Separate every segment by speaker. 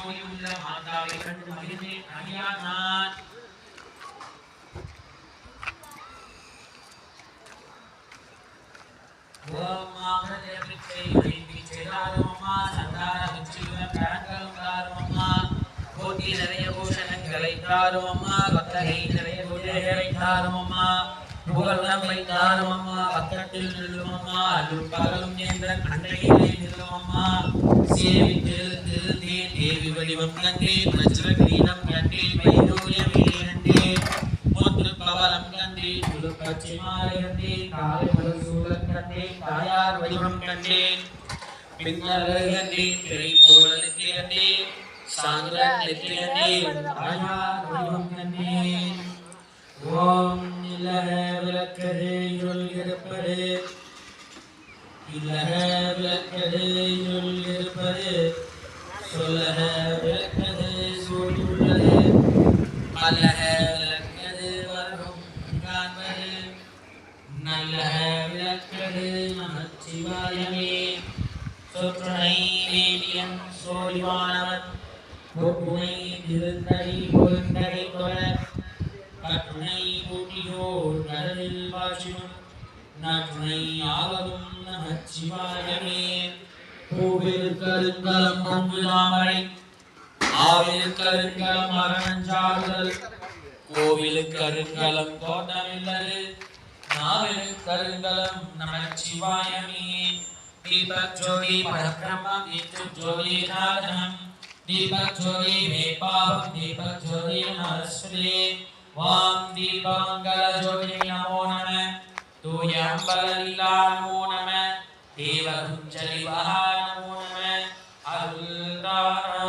Speaker 1: சோழி உள்ள மாதாவை கண்டு மகிழ்ந்தேன் அடியார் நான். ஓம் மாகதே பிச்சை வைத்தி செய்தாருமம்மா சந்தார பிச்சையுடன் கரங்களும் தாருமம்மா கோட்டி நிறைய பூஷணங்களை தாருமம்மா கொத்தகை நிறைய குதிரைகளை தாருமம்மா புகழுடன் வைத்தாருமம்மா பக்கத்தில் நில்லுமம்மா அல்லும் பகலும் என்ற அன்றையிலே நில்லுமம்மா சேவித்திருந்து தேவி வடிவம் கண்டேன் வஜ்ர கிரீடம் கண்டேன் வைடூரியம் கண்டேன் மூன்று பவளம் கண்டேன் முழுப்பச்சை மாலை கண்டேன் காலை முதல் சூழல் கண்டேன் தாயார் வடிவம் கண்டேன் பின்னர்கள் கண்டேன் திரை போல நெற்றி கண்டேன் சாங்குரன் நெற்றி கண்டேன் தாயார் வடிவம் கண்டேன். ஓம் இல்லக விளக்கது இருள் இருப்பது இல்லக விளக்கது இருள் இருப்பது சொல்லக விளக்கது சூழ் உள்ளது அல்லக விளக்கது வரும் காண்பது நல்லக விளக்கது நமச்சிவாயமே. சொற்றுணை வேதியன் சோழிவானவன் பொற்றுணை திருந்தடி பொருந்தடை தொழ கற்றுணை கூட்டியோர் கடலில் வாசினும் நற்றுணை ஆவதும் நமச்சிவாயமே. பூவில் கருங்கலம் பொங்குதாமரை ஆவில் கருங்கலம் அரணஞ்சாறுதல் கோவில் கருங்கலம் தோட்டமில்லது நாவில் கருங்கலம் நமச்சிவாயமே. தீபக் ஜோதி பரபிரம்மம் இத்து ஜோதி நாதனம் தீபக் ஜோதி வேபாவம் தீபக் ஜோதி நமஸ்தே. வாம் தீபமங்கல ஜோதி நமோ நம தூய அம்பலலீலா நமோ நம தேவகுஞ்சலி வஹா நமோ நம அருள்தாய்.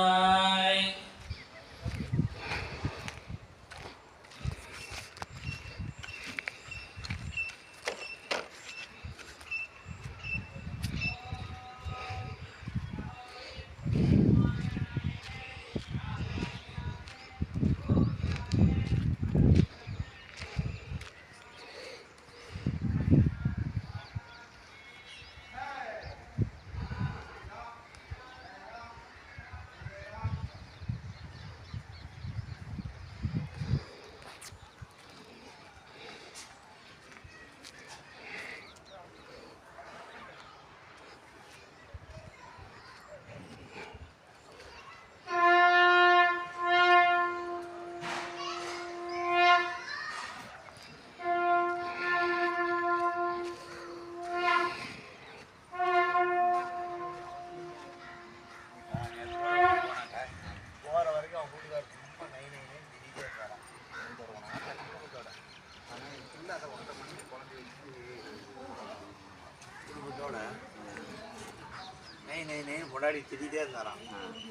Speaker 2: முன்னாடி திட்டிகிட்டே இருந்தாராம்.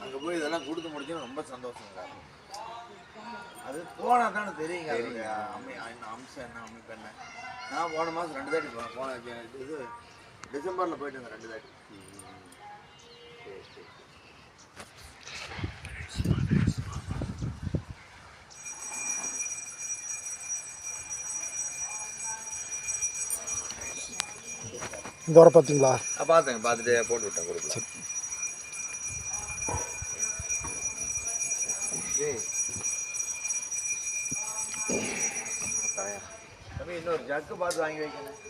Speaker 2: அங்கே போய் இதெல்லாம் கொடுத்து முடிச்சு ரொம்ப சந்தோஷம் சார். அது போனால் தானே தெரியுங்க அதோடைய அம்சம் என்ன அமைப்பு என்ன. நான் போன மாதம் 2 தாட்டி போன இது டிசம்பரில் போயிட்டு இருந்தேன் 2 தாட்டி.
Speaker 3: இந்த வர பார்த்தீங்களா?
Speaker 2: பார்த்தேன், பார்த்துட்டு போட்டு விட்டேன் குரூப்பில். இன்னொரு ஜக்கு பார்த்து வாங்கி வைக்கணும்.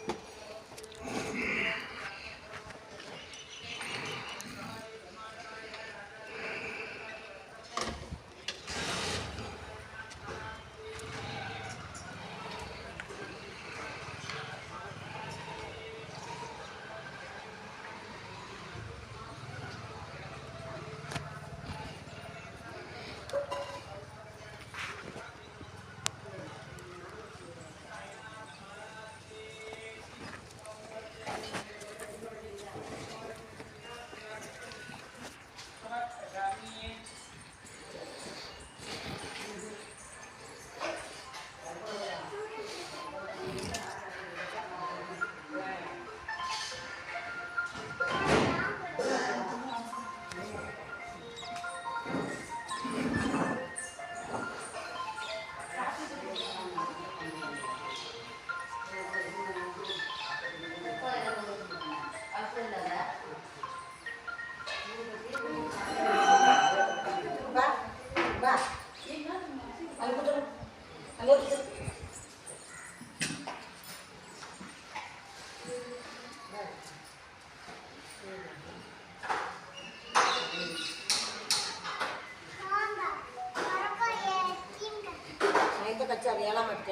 Speaker 1: ओम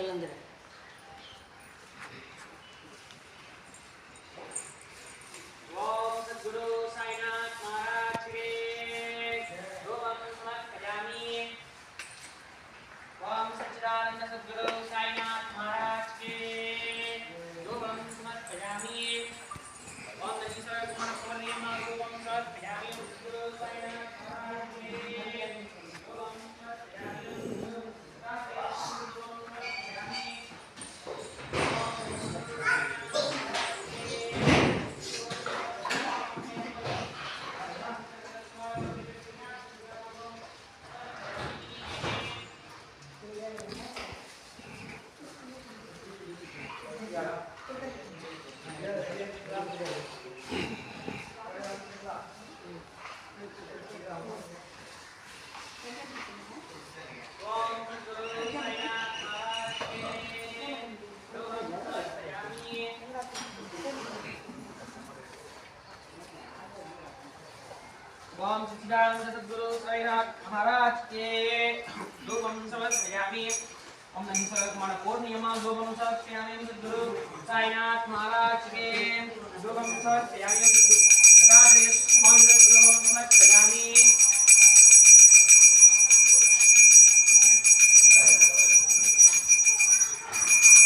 Speaker 1: सद्गुरु साईनाथ महाराज के धूपम समर्पयामि। ओम सच्चिदानंद सद्गुरु साईनाथ महाराज के धूपम समर्पयामि। ओम नदीश्वर कुमार कुमारियम्मा धूपम समर्पयामि। सद्गुरु साईनाथ महाराज के धूपम समर्पयामि। ओम सच्चिदानंद सद्गुरु साईनाथ महाराज के धूपम समर्पयामि। ओम नदीश्वर कुमार पूर्णिमा धूपम समर्पयामि। सद्गुरु साईनाथ महाराज के धूपम समर्पयामि। तथापि ओम धूपम समर्पयामि।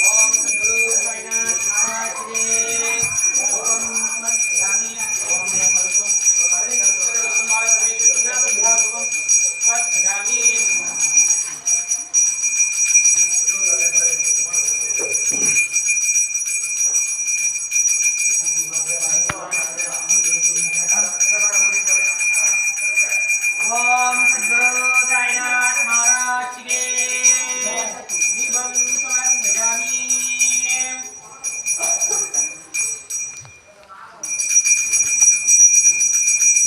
Speaker 1: ओम सद्गुरु साईनाथ महाराज के धूपम समर्पयामि। ओम सद्गुरु साईनाथ महाराज के दीपम समर्पयामि।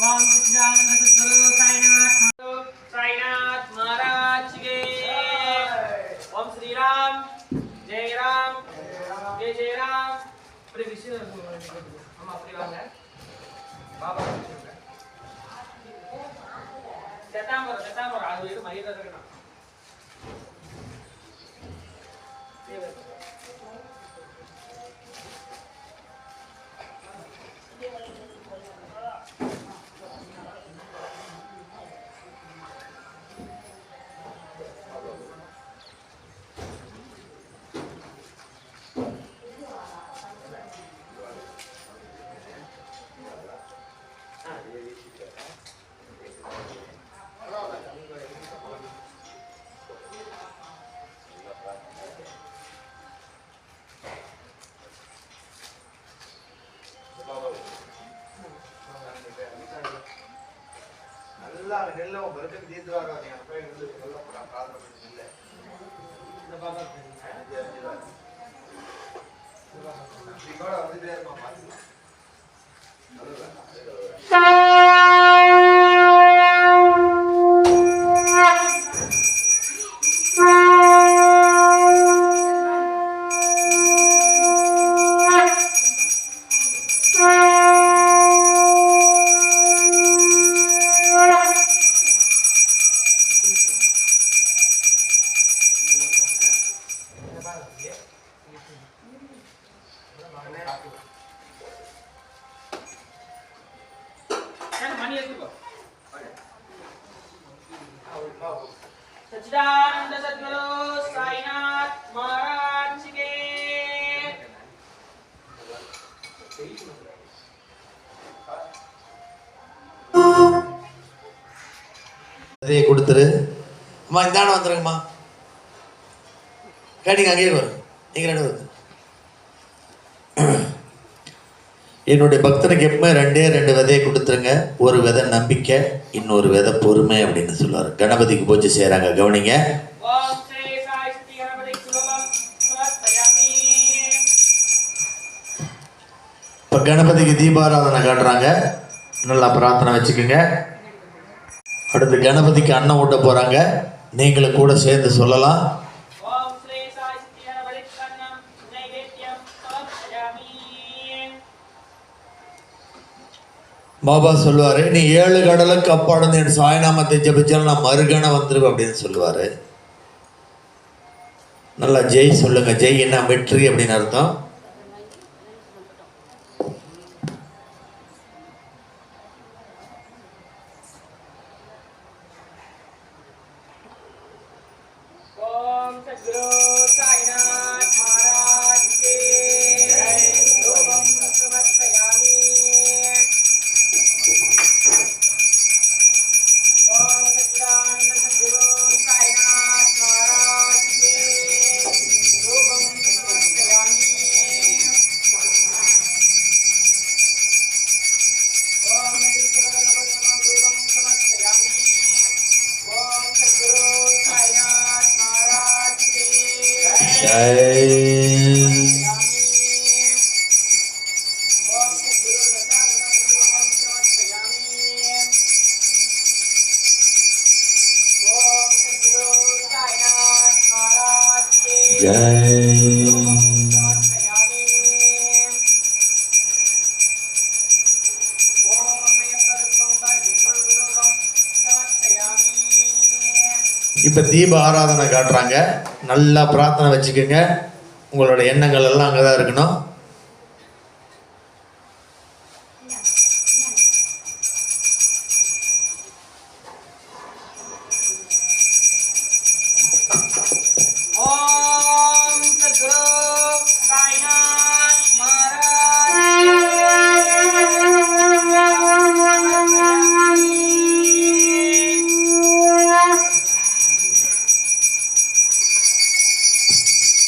Speaker 1: ओम सच्चिदानंद सद्गुरु साईनाथ महाराज के। ओम श्री राम जय राम जय जय राम। अपने विषय हम अपने वाला है बाबा அது இது மரியாதை இருக்கணும்.
Speaker 2: நல்லா நெல்ல பரத்துக்கு தீர்த்து வர நீங்க போய் வந்து சொல்ல பிரார்த்தனை இல்ல இந்த பாபா இதோட வந்துட்டே இருமா பாத்துக்கலாம். सच्चिदानंद सद्गुरु साईनाथ महाराज के।
Speaker 4: அதே கொடுத்துரு அம்மா. இந்தாண்ட வந்துருங்கம்மா. கேட்டீங்க அங்கேயே வரும். நீங்கள் ரெண்டு வருது. என்னுடைய பக்தனுக்கு எப்பவுமே ரெண்டு விதையை கொடுத்துருங்க. ஒரு விதை நம்பிக்கை, இன்னொரு விதை பொறுமை அப்படின்னு சொல்லுவார். கணபதிக்கு பூஜை செய்கிறாங்க, கவனிங்க. இப்போ கணபதிக்கு தீபாராதனை காட்டுறாங்க. நல்லா பிரார்த்தனை வச்சுக்கோங்க. அடுத்து கணபதிக்கு அன்னம் ஊட்ட போகிறாங்க. நீங்களும் கூட சேர்ந்து சொல்லலாம். பாபா சொல்லுவார், நீ 7 கடலுக்கு அப்பாடுன்னு என் சாய்நாமத்தை ஜபிச்சாலும் நான் மறுகணம் வந்துருவேன் அப்படின்னு சொல்லுவார். நல்லா ஜெய் சொல்லுங்க. ஜெய் என்ன வெற்றி அப்படின்னு அர்த்தம்.
Speaker 1: ओम सद्गुरु साईनाथ महाराज की जय। ओम समर्पयामि। ओम सच्चिदानंद सद्गुरु साईनाथ महाराज की ओम समर्पयामि। ओम ईश्वरं समर्पयामि। ओम सद्गुरु साईनाथ महाराज की
Speaker 4: ஜெய்.
Speaker 1: ओम सद्गुरु दत्तात्रेयं समर्पयामि। ओम सद्गुरु साईनाथ महाराज की
Speaker 4: ஜெய்.
Speaker 1: समर्पयामि। ओम अमृतत्वं परब्रह्मं समर्पयामि।
Speaker 4: இப்போ தீப ஆராதனை காட்டுறாங்க. நல்லா பிரார்த்தனை வச்சுக்கோங்க. உங்களோட எண்ணங்கள் எல்லாம் அங்கே தான் இருக்கணும்.
Speaker 1: ओम सद्गुरु साईनाथ महाराज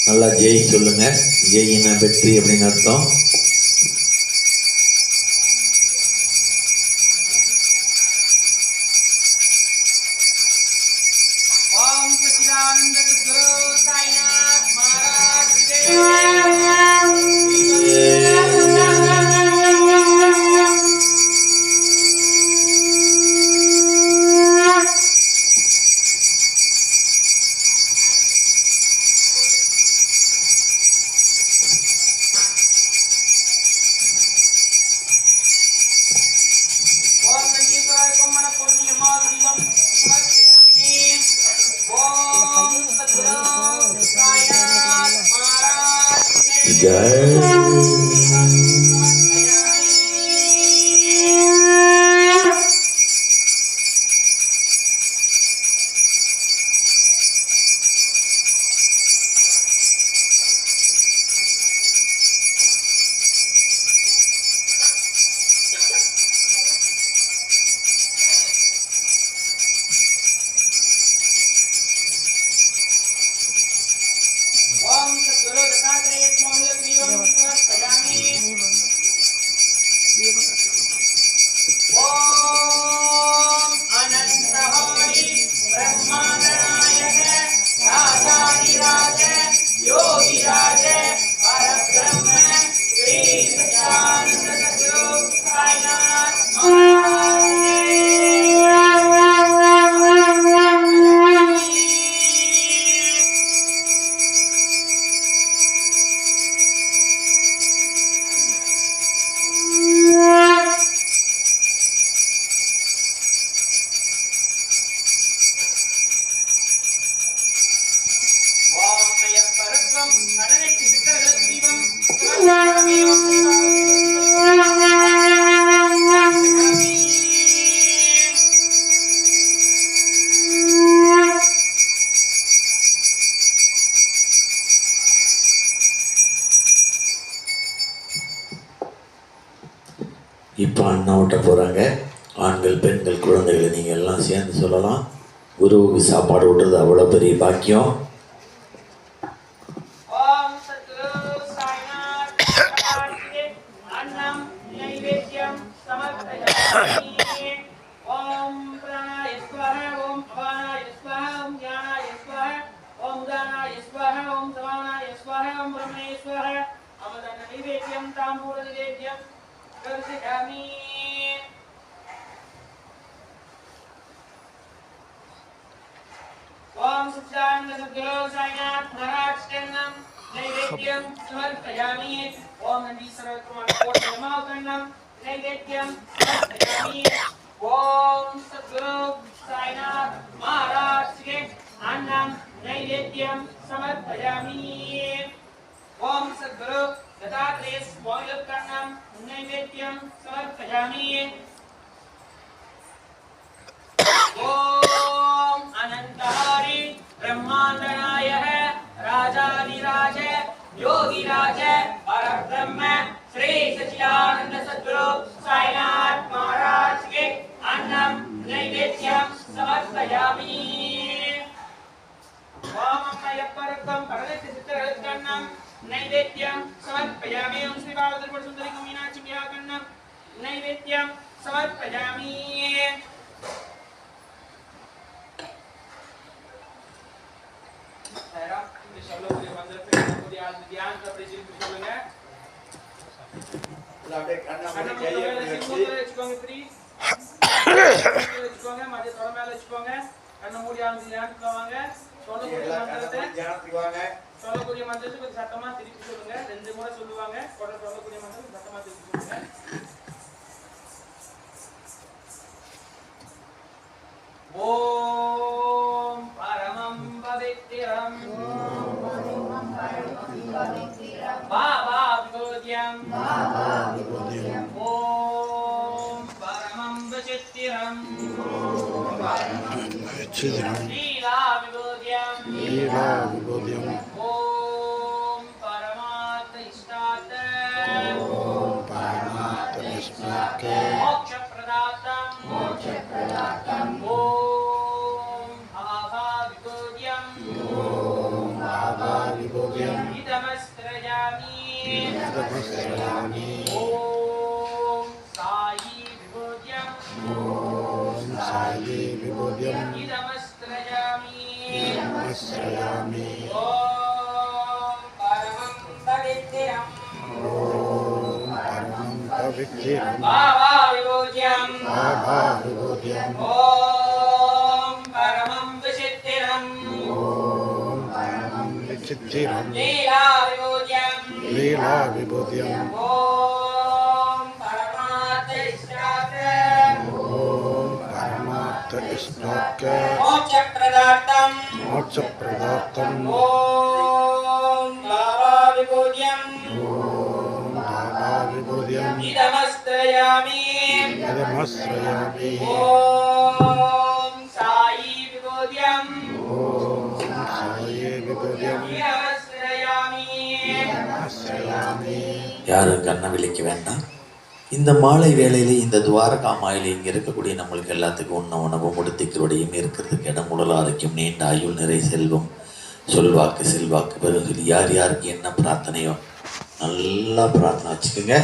Speaker 4: நல்லா ஜெய் சொல்லுங்க. ஜெய் என்ன வெற்றி அப்படின்னு அர்த்தம்.
Speaker 1: ओम सच्चिदानंद सद्गुरु साईनाथ महाराज की ओम नंदीश्वर कुम्मन पूर्णिमा दिवम समर्पयामि। ओम सद्गुरु साईनाथ महाराज की
Speaker 4: ஜெய்.
Speaker 1: ओम सद्गुरु दत्तात्रेयं समर्पयामि। ओम अनंत हरि ब्रह्मानायक राजाधिराज योगिराज परब्रह्म श्री सच्चिदानंद सद्गुरु साईनाथ महाराज
Speaker 4: இப்போ அண்ணா விட்ட போகிறாங்க. ஆண்கள் பெண்கள் குழந்தைகளை நீங்கள் எல்லாம் சேர்ந்து சொல்லலாம். குருவுக்கு சாப்பாடு விட்டுறது அவ்வளோ பெரிய பாக்கியம்.
Speaker 1: ओम सद्गुरु साईनाथ महाराज के अन्नम नैवेद्यम समर्पयामि। ओम प्राणाय स्वाहा। ओम अपानाय स्वाहा। ओम ज्ञानाय स्वाहा। ओम दानाय स्वाहा। ओम समानाय स्वाहा। ओम ब्रह्मणे स्वाहा। अमृत नैवेद्यम तांबूल नैवेद्यम कर्षयामि। ओम सच्चिदानंद सद्गुरु साईनाथ महाराज के नाम नैवेद्यम समर्पयामि। ओम नंदीश्वर पूर्णिमा नैवेद्यम समर्पयामि। ओम सद्गुरु साईनाथ महाराज के अन्नम नैवेद्यम समर्पयामि। योगीराज परब्रह्म श्री सच्चिदानंद सद्गुरु साईनाथ महाराज के अन्नम नैवेद्यम समर्पयामि। वाममयपरकं परदेशचित्ररत्नम नैवेद्यम समर्पयामि। ओम श्री बालदर्पण सुंदरी मीनाक्षी व्याकरणम नैवेद्यम समर्पयामि। சொல்லக்கூடிய மந்திரத்தை கொஞ்சம் சத்தமா திருப்பி சொல்லுங்க. 2 முறை சொல்லுவாங்க. சொல்லக்கூடிய மந்திரம் சத்தமா திருப்பி சொல்லுங்க. ஓம் பரமம் பவித்ரம் பாபா விபூத்யம் ஓம் பரமம் விசித்திரம் லீலா விபூத்யம் ஓம் பரமாத்ம இஷ்டாத்த மோட்ச பிரதாத்தம் ஓம் பாபா விபூத்யம் இதமஸ்த்ரயாமி ஓம் சாயி விபூத்யம் இதமஸ்த்ரயாமி ஓம் பரமம் பவித்ரம் பாபா விபூத்யம் ஓம் பரமம் விசித்திரம் லீலா விபூத்யம் ஓம் பரமாத்ம இஷ்டாத்த மோட்ச பிரதாத்தம் ஓம் பாபா விபூத்யம் இதமஸ்த்ரயாமி ஓம் சாயி விபூத்யம் இதமஸ்த்ரயாமி.
Speaker 4: யாரும் கண்ணை விழிக்க வேண்டாம். இந்த மாலை வேளையிலே இந்த துவாரகா மாயில இங்கே இருக்கக்கூடிய நம்மளுக்கு எல்லாத்துக்கும் உணவும் உடுத்திக்கிறோடையும் இருக்கிறதுக்கு இடம் உடல் ஆரோக்கியம் நீண்ட ஆயுள் நிறை செல்வம் சொல்வாக்கு செல்வாக்கு பெருகில் யார் யாருக்கு என்ன பிரார்த்தனையோ நல்லா பிரார்த்தனை வச்சுக்கோங்க.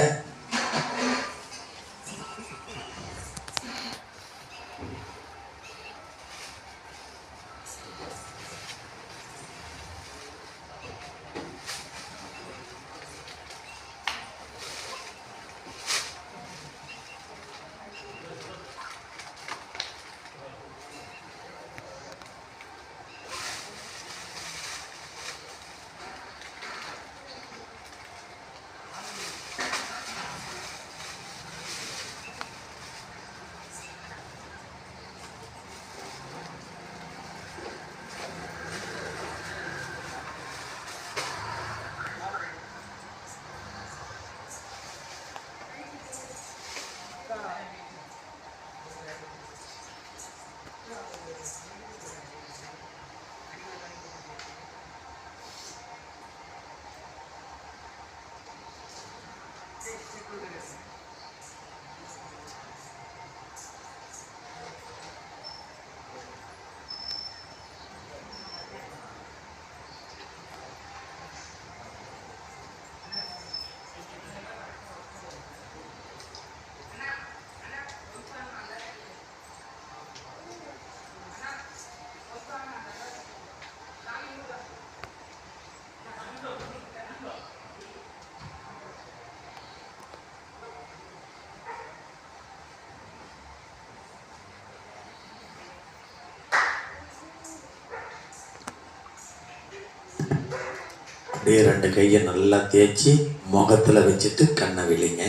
Speaker 4: அப்படியே 2 கையை நல்லா தேய்ச்சி முகத்தில் வச்சுட்டு கண்ணை விழிங்க.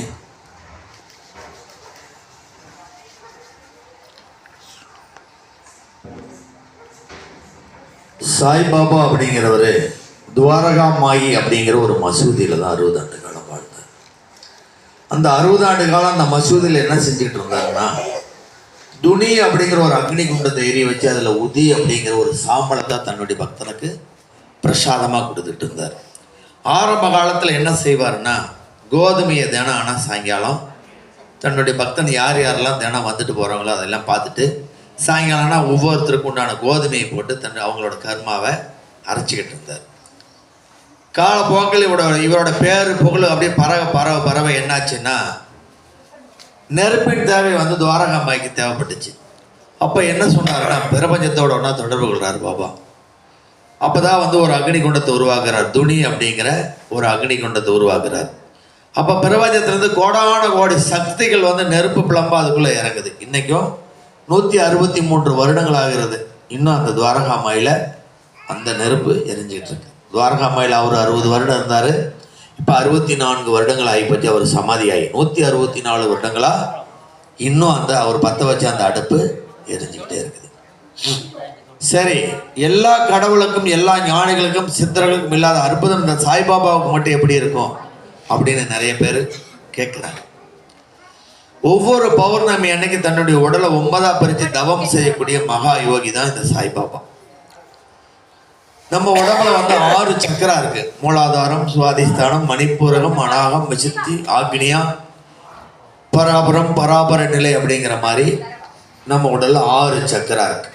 Speaker 4: சாய்பாபா அப்படிங்கிறவர் துவாரகா மாயி அப்படிங்கிற ஒரு மசூதியில் தான் 60 ஆண்டு காலம் வாழ்ந்தார். அந்த 60 ஆண்டு காலம் அந்த மசூதியில் என்ன செஞ்சுக்கிட்டு இருந்தாருன்னா, துணி அப்படிங்கிற ஒரு அக்னி குண்டத்தை எரிய வச்சு அதில் உதி அப்படிங்கிற ஒரு சாம்பலை தான் தன்னுடைய பக்தனுக்கு பிரசாதமாக கொடுத்துட்டு இருந்தார். ஆரம்ப காலத்தில் என்ன செய்வார்னா, கோதுமையை தினம் ஆனால் சாயங்காலம் தன்னுடைய பக்தன் யார் யாரெல்லாம் தினம் வந்துட்டு போகிறாங்களோ அதெல்லாம் பார்த்துட்டு சாயங்காலம்னா ஒவ்வொருத்தருக்கும் உண்டான கோதுமையை போட்டு அவங்களோட கர்மாவை அரைச்சிக்கிட்டு இருந்தார். காலப்போக்கில் இவரோட பேர் புகழ் அப்படியே பறவை என்னாச்சுன்னா, நெருப்பின் தேவை வந்து துவாரகாமாய்க்கு தேவைப்பட்டுச்சு. அப்போ என்ன சொன்னாருன்னா, பிரபஞ்சத்தோட ஒன்றா தொடர்பு கொள்கிறார் பாபா. அப்போ தான் வந்து ஒரு அக்னி குண்டத்தை உருவாக்குறார். துணி அப்படிங்கிற ஒரு அக்னி குண்டத்தை உருவாக்குறார். அப்போ பிரபஞ்சத்திலேருந்து கோடான கோடி சக்திகள் வந்து நெருப்பு பிளம்பா அதுக்குள்ளே இறங்குது. இன்றைக்கும் 163 வருடங்கள் ஆகிறது. இன்னும் அந்த துவாரகாமாயில் அந்த நெருப்பு எரிஞ்சிக்கிட்டு இருக்கு. துவாரகாமாயில் அவர் 60 வருடம் இருந்தார். இப்போ 64 வருடங்கள் ஆகிப்போச்சு. அவர் சமாதி ஆகி 164 வருடங்களாக இன்னும் அந்த அவர் பற்ற வச்ச அந்த அடுப்பு எரிஞ்சுக்கிட்டே இருக்குது. சரி, எல்லா கடவுளுக்கும் எல்லா ஞானிகளுக்கும் சித்தர்களுக்கும் இல்லாத அற்புதம் இந்த சாய்பாபாவுக்கு மட்டும் எப்படி இருக்கும் அப்படின்னு நிறைய பேர் கேட்குறாங்க. ஒவ்வொரு பௌர்ணமி அன்னைக்கு தன்னுடைய உடலை 9ஆ பிரித்து தவம் செய்யக்கூடிய மகா யோகி தான் இந்த சாய்பாபா. நம்ம உடம்புல வந்து 6 சக்கரா இருக்கு. மூலாதாரம், சுவாதிஸ்தானம், மணிப்பூரகம், அநாகம், விசுத்தி, ஆக்னியா, பராபரம், பராபர நிலை அப்படிங்கிற மாதிரி நம்ம உடல்ல 6 சக்கரா இருக்கு.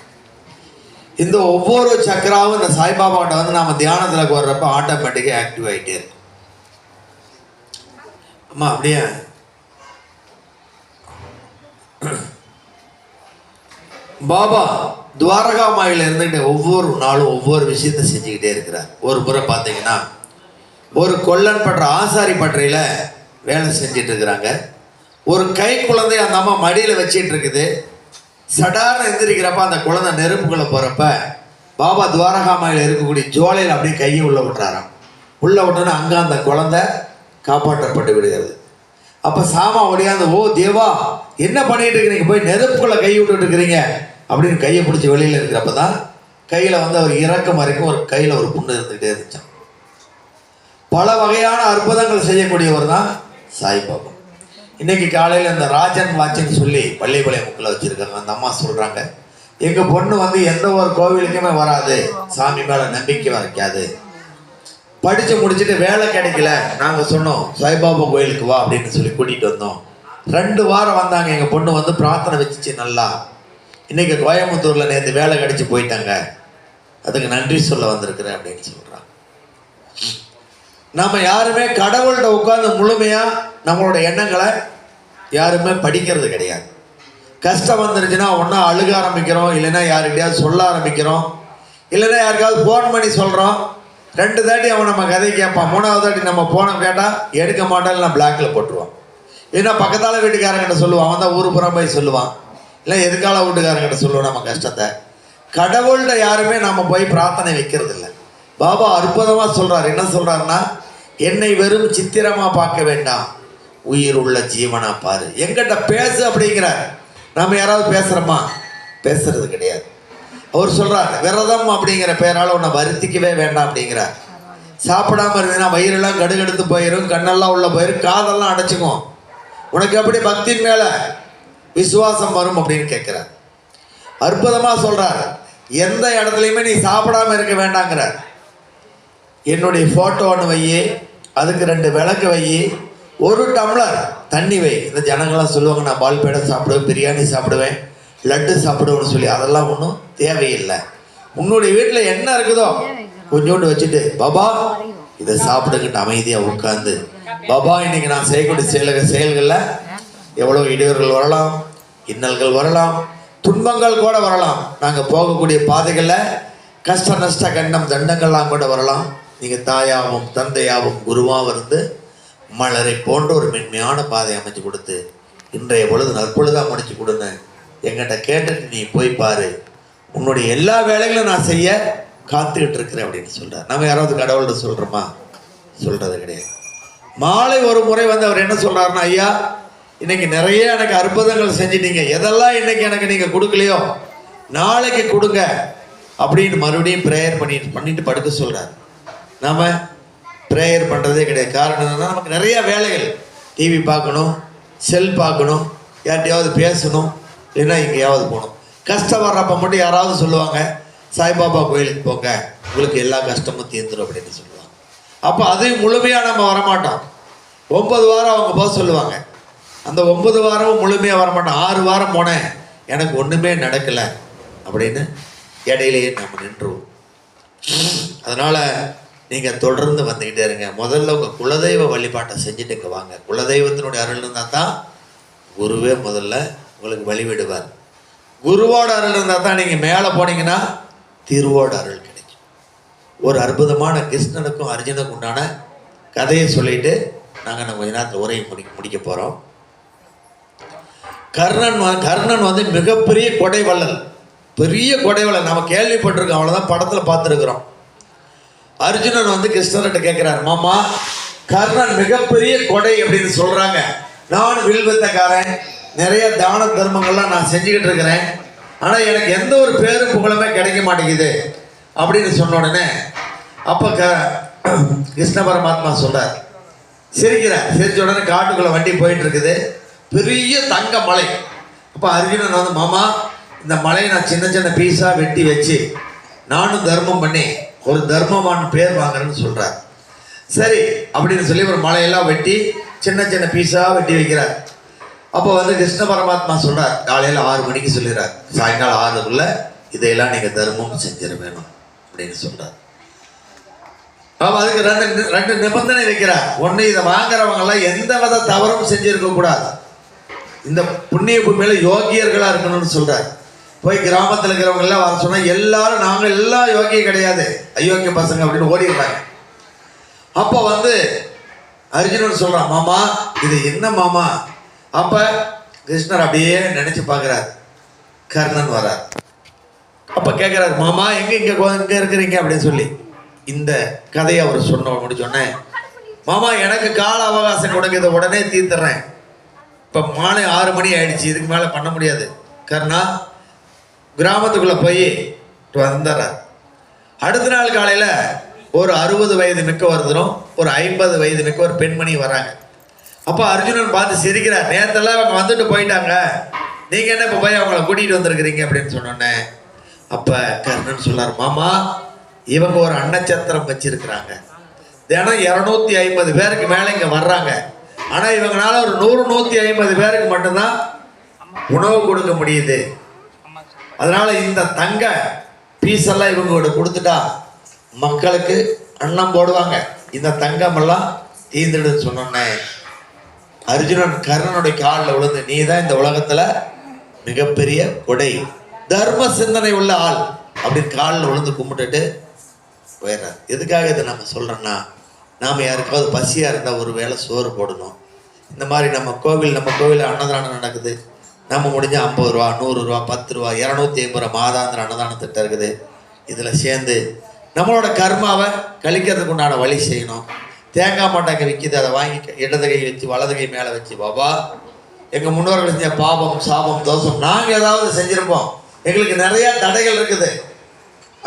Speaker 4: இந்த ஒவ்வொரு சக்கராவும் இந்த சாய்பாபா கிட்ட வந்து நாம தியானத்தில் வர்றப்ப ஆட்டோமேட்டிக்காக ஆக்டிவ் ஆகிட்டே இருக்கு. அம்மா அப்படியே பாபா துவாரகாமாயில் இருந்துகிட்டு ஒவ்வொரு நாளும் ஒவ்வொரு விஷயத்தை செஞ்சுக்கிட்டே இருக்கிறார். ஒரு முறை பார்த்தீங்கன்னா, ஒரு கொல்லன் பற்ற ஆசாரி பற்றையில் வேலை செஞ்சிட்டு இருக்கிறாங்க. ஒரு கை குழந்தை அந்த அம்மா மடியில் வச்சிட்டு இருக்குது. சடார்னு எந்திரிக்கிறப்ப அந்த குழந்தை நெருப்புக்குள்ளே போகிறப்ப பாபா துவாரகாமாயில் இருக்கக்கூடிய ஜோலையில் அப்படியே கையை உள்ளே விட்டுறாராம். உள்ளே விட்டோன்னா அங்கே அந்த குழந்தை காப்பாற்றப்பட்டு விடுகிறது. அப்போ சாமா ஒடியாந்து, ஓ தேவா என்ன பண்ணிட்டு இருக்கிறீங்க, போய் நெருப்புக்குள்ளே கை விட்டுட்டு இருக்கிறீங்க அப்படின்னு கையை பிடிச்சி வெளியில் இருக்கிறப்ப தான் கையில் வந்து அவர் இறக்கம் வரைக்கும் ஒரு கையில் ஒரு புண்ணு இருந்துகிட்டே இருந்துச்சான். பல வகையான அற்புதங்கள் செய்யக்கூடியவர் தான் சாய்பாபா. இன்னைக்கு காலையில் இந்த ராஜன் வாட்சின்னு சொல்லி பள்ளிப்பாளையம் முக்கில் வச்சுருக்காங்க. அந்த அம்மா சொல்கிறாங்க, எங்கள் பொண்ணு வந்து எந்த ஒரு கோவிலுக்குமே வராது, சாமி மேலே நம்பிக்கை வைக்காது, படித்து முடிச்சுட்டு வேலை கிடைக்கல, நாங்கள் சொன்னோம் சாய்பாபா கோயிலுக்கு வா அப்படின்னு சொல்லி கூட்டிகிட்டு வந்தோம். 2 வாரம் வந்தாங்க. எங்கள் பொண்ணு வந்து பிரார்த்தனை வச்சுச்சு நல்லா. இன்றைக்கி கோயம்புத்தூரில் நேற்று வேலை கிடைச்சி போயிட்டாங்க, அதுக்கு நன்றி சொல்ல வந்திருக்கிறேன் அப்படின்னு சொல்கிறான். நம்ம யாருமே கடவுள்கிட்ட உட்கார்ந்து முழுமையாக நம்மளோட எண்ணங்களை யாருமே படிக்கிறது கிடையாது. கஷ்டம் வந்துருச்சுன்னா ஒன்றா அழுக ஆரம்பிக்கிறோம், இல்லைன்னா யாருக்கிட்டையாவது சொல்ல ஆரம்பிக்கிறோம், இல்லைன்னா யாருக்காவது ஃபோன் பண்ணி சொல்கிறோம். 2 தாட்டி அவன் நம்ம கதை கேட்பான். 3ஆவது தாட்டி நம்ம ஃபோனை கேட்டால் எடுக்க மாட்டான், இல்லை பிளாக்கில் போட்டுருவான். இல்லைன்னா பக்கத்தால் வீட்டுக்காரங்கிட்ட சொல்லுவான், அவன் தான் ஊர் புறம் போய் சொல்லுவான், இல்லை எதுக்கால வீட்டுக்காரங்கிட்ட சொல்லுவோம் நம்ம கஷ்டத்தை. கடவுள்கிட்ட யாருமே நம்ம போய் பிரார்த்தனை வைக்கிறது இல்லை. பாபா அற்புதமாக சொல்கிறார். என்ன சொல்கிறாருன்னா, என்னை வெறும் சித்திரமாக பார்க்க வேண்டாம், உயிர் உள்ள ஜீவனா பாரு, எங்கிட்ட பேசு அப்படிங்கிறார். நம்ம யாராவது பேசுகிறோமா? பேசுறது கிடையாது. அவர் சொல்கிறார், விரதம் அப்படிங்கிற பேரால் உன்னை வருத்திக்கவே வேண்டாம் அப்படிங்கிறார். சாப்பிடாம இருந்தீங்கன்னா வயிறெல்லாம் கடுகெடுத்து போயிடும், கண்ணெல்லாம் உள்ள போயிடும், காதெல்லாம் அடைச்சிக்கும். உனக்கு எப்படி பக்தியின் மேலே விசுவாசம் வரும் அப்படின்னு கேட்குறார். அற்புதமாக சொல்கிறார், எந்த இடத்துலையுமே நீ சாப்பிடாம இருக்க வேண்டாங்கிறார். என்னுடைய ஃபோட்டோ ஒன்று வை, அதுக்கு 2 விளக்கு வை, 1 டம்ளர் தண்ணி வை. இந்த ஜனங்கள்லாம் சொல்லுவாங்க, நான் பால் பேடை சாப்பிடுவேன், பிரியாணி சாப்பிடுவேன், லட்டு சாப்பிடுவேன்னு சொல்லி. அதெல்லாம் ஒன்றும் தேவையில்லை. உன்னுடைய வீட்டில் என்ன இருக்குதோ கொஞ்சோண்டு வச்சுட்டு, பாபா இதை சாப்பிடுங்கிட்டு அமைதியாக உட்காந்து, பாபா இன்னைக்கு நான் செய்யக்கூடிய செயல்களில் எவ்வளோ இடையூறுகள் வரலாம், இன்னல்கள் வரலாம், துன்பங்கள் கூட வரலாம், நாங்கள் போகக்கூடிய பாதைகளில் கஷ்ட நஷ்ட கண்டம் தண்டங்கள்லாம் கூட வரலாம். நீங்கள் தாயாகவும் தந்தையாகவும் குருவாகவும் இருந்து மலரை போன்ற ஒரு மென்மையான பாதை அமைச்சு கொடுத்து இன்றைய பொழுது நற்பொழுதாக முடிச்சு கொடுங்க, என்கிட்ட கேட்டுட்டு நீ போய் பாரு, உன்னுடைய எல்லா வேலைகளும் நான் செய்ய காத்துக்கிட்டு இருக்கிறேன் அப்படின்னு சொல்கிறார். நம்ம யாராவது கடவுள்கிட்ட சொல்கிறோமா? சொல்கிறது கிடையாது. மாலை ஒரு முறை வந்து அவர் என்ன சொல்கிறாருன்னா, ஐயா இன்னைக்கு நிறைய எனக்கு அற்புதங்கள் செஞ்சிட்டீங்க, எதெல்லாம் இன்னைக்கு எனக்கு நீங்கள் கொடுக்கலையோ நாளைக்கு கொடுங்க அப்படின்னு மறுபடியும் ப்ரேயர் பண்ணிட்டு படுக்க சொல்கிறார். நாம் ப்ரேயர் பண்ணுறதே கிடையாது. காரணம் என்னன்னா, நமக்கு நிறையா வேலைகள், டிவி பார்க்கணும், செல் பார்க்கணும், யார்கிட்டையாவது பேசணும், இல்லைன்னா எங்கேயாவது போகணும். கஷ்டம் வர்றப்ப மட்டும் யாராவது சொல்லுவாங்க, சாய்பாபா கோயிலுக்கு போங்க, உங்களுக்கு எல்லா கஷ்டமும் தீர்ந்துடும் அப்படின்னு சொல்லுவாங்க. அப்போ அதையும் முழுமையாக நம்ம வரமாட்டோம். 9 வாரம் அவங்க போக சொல்லுவாங்க. அந்த 9 வாரமும் முழுமையாக வரமாட்டோம். 6 வாரம் போனேன், எனக்கு ஒன்றுமே நடக்கலை அப்படின்னு இடையிலேயே நம்ம நின்றுவோம். அதனால் நீங்கள் தொடர்ந்து வந்துக்கிட்டே இருங்க. முதல்ல உங்கள் குலதெய்வ வழிபாட்டை செஞ்சுட்டு இங்கே வாங்க. குலதெய்வத்தினுடைய அருள் இருந்தால் தான் குருவே முதல்ல உங்களுக்கு வழிவிடுவார். குருவோட அருள் இருந்தால் தான் நீங்கள் மேலே போனீங்கன்னா திருவோட அருள் கிடைக்கும். ஒரு அற்புதமான கிருஷ்ணனுக்கும் அர்ஜுனுக்கும் உண்டான கதையை சொல்லிட்டு நாங்கள் நம்ம கொஞ்ச நேரத்தில் உரையை முடிக்க போகிறோம். கர்ணன் வந்து மிகப்பெரிய கொடைவள்ளல், பெரிய கொடைவள்ளல். நம்ம கேள்விப்பட்டிருக்கோம், அவ்வளோதான், படத்தில் பார்த்துருக்குறோம். அர்ஜுனன் வந்து கிருஷ்ணர்கிட்ட கேட்குறாரு, மாமா கர்ணன் மிகப்பெரிய கொடை அப்படின்னு சொல்கிறாங்க, நான் வில்வித்தக்காரன், நிறைய தான தர்மங்கள்லாம் நான் செஞ்சுக்கிட்டு இருக்கிறேன், ஆனால் எனக்கு எந்த ஒரு பேரும் புகழுமே கிடைக்க மாட்டேங்குது அப்படின்னு சொன்ன உடனே அப்போ கிருஷ்ண பரமாத்மா சொல்கிறார், சிரிக்கிறார். சிரிச்ச உடனே காட்டுக்குள்ளே வண்டி போயிட்டு இருக்குது, பெரிய தங்க மலை. அப்போ அர்ஜுனன் வந்து, மாமா இந்த மலையை நான் சின்ன சின்ன பீஸாக வெட்டி வச்சு நானும் தர்மம் பண்ணி ஒரு தர்மமான பேர் வாங்குறேன்னு சொல்கிறார். சரி அப்படின்னு சொல்லி ஒரு மலையெல்லாம் வெட்டி சின்ன சின்ன பீஸாக வெட்டி வைக்கிறார். அப்போ வந்து கிருஷ்ண பரமாத்மா சொல்கிறார், காலையில் 6 மணிக்கு சொல்லிடுறார், சாயங்காலம் 6க்குள்ளே இதையெல்லாம் நீங்கள் தர்மம் செஞ்சிட வேணும் அப்படின்னு சொல்கிறார். அப்போ அதுக்கு ரெண்டு நிபந்தனை வைக்கிறார். ஒன்று, இதை வாங்குறவங்கெல்லாம் எந்த வித தவறும் செஞ்சுருக்கக்கூடாது, இந்த புண்ணிய பூமியில் யோகியர்களாக இருக்கணும்னு சொல்கிறார். போய் கிராமத்தில் இருக்கிறவங்கெல்லாம் வர சொன்னால் எல்லாரும் நாங்கள் எல்லாம் யோகியம் கிடையாது, அயோக்கிய பசங்க அப்படின்னு ஓடிடுறாங்க. அப்போ வந்து அர்ஜுனன் சொல்கிறான், மாமா இது என்ன மாமா? அப்போ கிருஷ்ணர் அப்படியே நினச்சி பார்க்குறார், கர்ணன் வரார். அப்போ கேட்குறாரு, மாமா எங்கே இங்கே இருக்கிறீங்க அப்படின்னு சொல்லி இந்த கதையை அவர் முடிச்சோடனே, மாமா எனக்கு கால அவகாசம் கொடுங்க, இதை உடனே தீர்த்துறேன், இப்போ மாலை 6 மணி ஆயிடுச்சு, இதுக்கு மேலே பண்ண முடியாது. கர்ணா கிராமத்துக்குள்ளே போய் வந்துடுறார். அடுத்த நாள் காலையில் ஒரு 60 வயது மிக்க ஒருத்தரும் ஒரு 50 வயது மிக்க ஒரு பெண்மணி வராங்க. அப்போ அர்ஜுனன் பார்த்து சிரிக்கிறார், நேரத்தெல்லாம் அவங்க வந்துட்டு போயிட்டாங்க, நீங்கள் என்ன இப்போ போய் அவங்கள கூட்டிகிட்டு வந்திருக்கிறீங்க அப்படின்னு சொன்னோன்னே அப்போ கர்ணன் சொன்னார், மாமா இவங்க ஒரு அன்னச்சத்திரம் வச்சிருக்கிறாங்க, தினம் 250 பேருக்கு மேலே இங்கே வர்றாங்க, ஆனால் இவங்களால ஒரு 100-150 பேருக்கு மட்டும்தான் உணவு கொடுக்க முடியுது. அதனால இந்த தங்க பீஸெல்லாம் இவங்களோட கொடுத்துட்டா மக்களுக்கு அன்னம் போடுவாங்க, இந்த தங்கமெல்லாம் தீர்ந்துடுன்னு சொன்னோன்னே அர்ஜுனன் கர்ணனுடைய காலில் விழுந்து, நீ தான் இந்த உலகத்தில் மிகப்பெரிய கொடை, தர்ம சிந்தனை உள்ள ஆள் அப்படின்னு காலில் விழுந்து கும்பிட்டுட்டு போயிடுறார். எதுக்காக இதை நம்ம சொல்கிறோன்னா, நாம் யாருக்காவது பசியாக இருந்தால் ஒரு வேளை சோறு போடணும். இந்த மாதிரி நம்ம கோவில் அன்னதானம் நடக்குது, நம்ம முடிஞ்ச 50 ரூபா, 100 ரூபா, 10 ரூபா, 250 ரூபா மாதாந்திர அன்னதான திட்டம் இருக்குது. இதில் சேர்ந்து நம்மளோட கர்மாவை கழிக்கிறதுக்கு உண்டான வழி செய்யணும். தேங்காய் மாட்டாங்க விற்கிது, அதை வாங்கி இடது கை வச்சு வலது கை மேலே வச்சு, பாபா எங்கள் முன்னோர்கள் செஞ்ச பாபம் சாபம் தோஷம் நாங்கள் ஏதாவது செஞ்சுருப்போம், எங்களுக்கு நிறையா தடைகள் இருக்குது,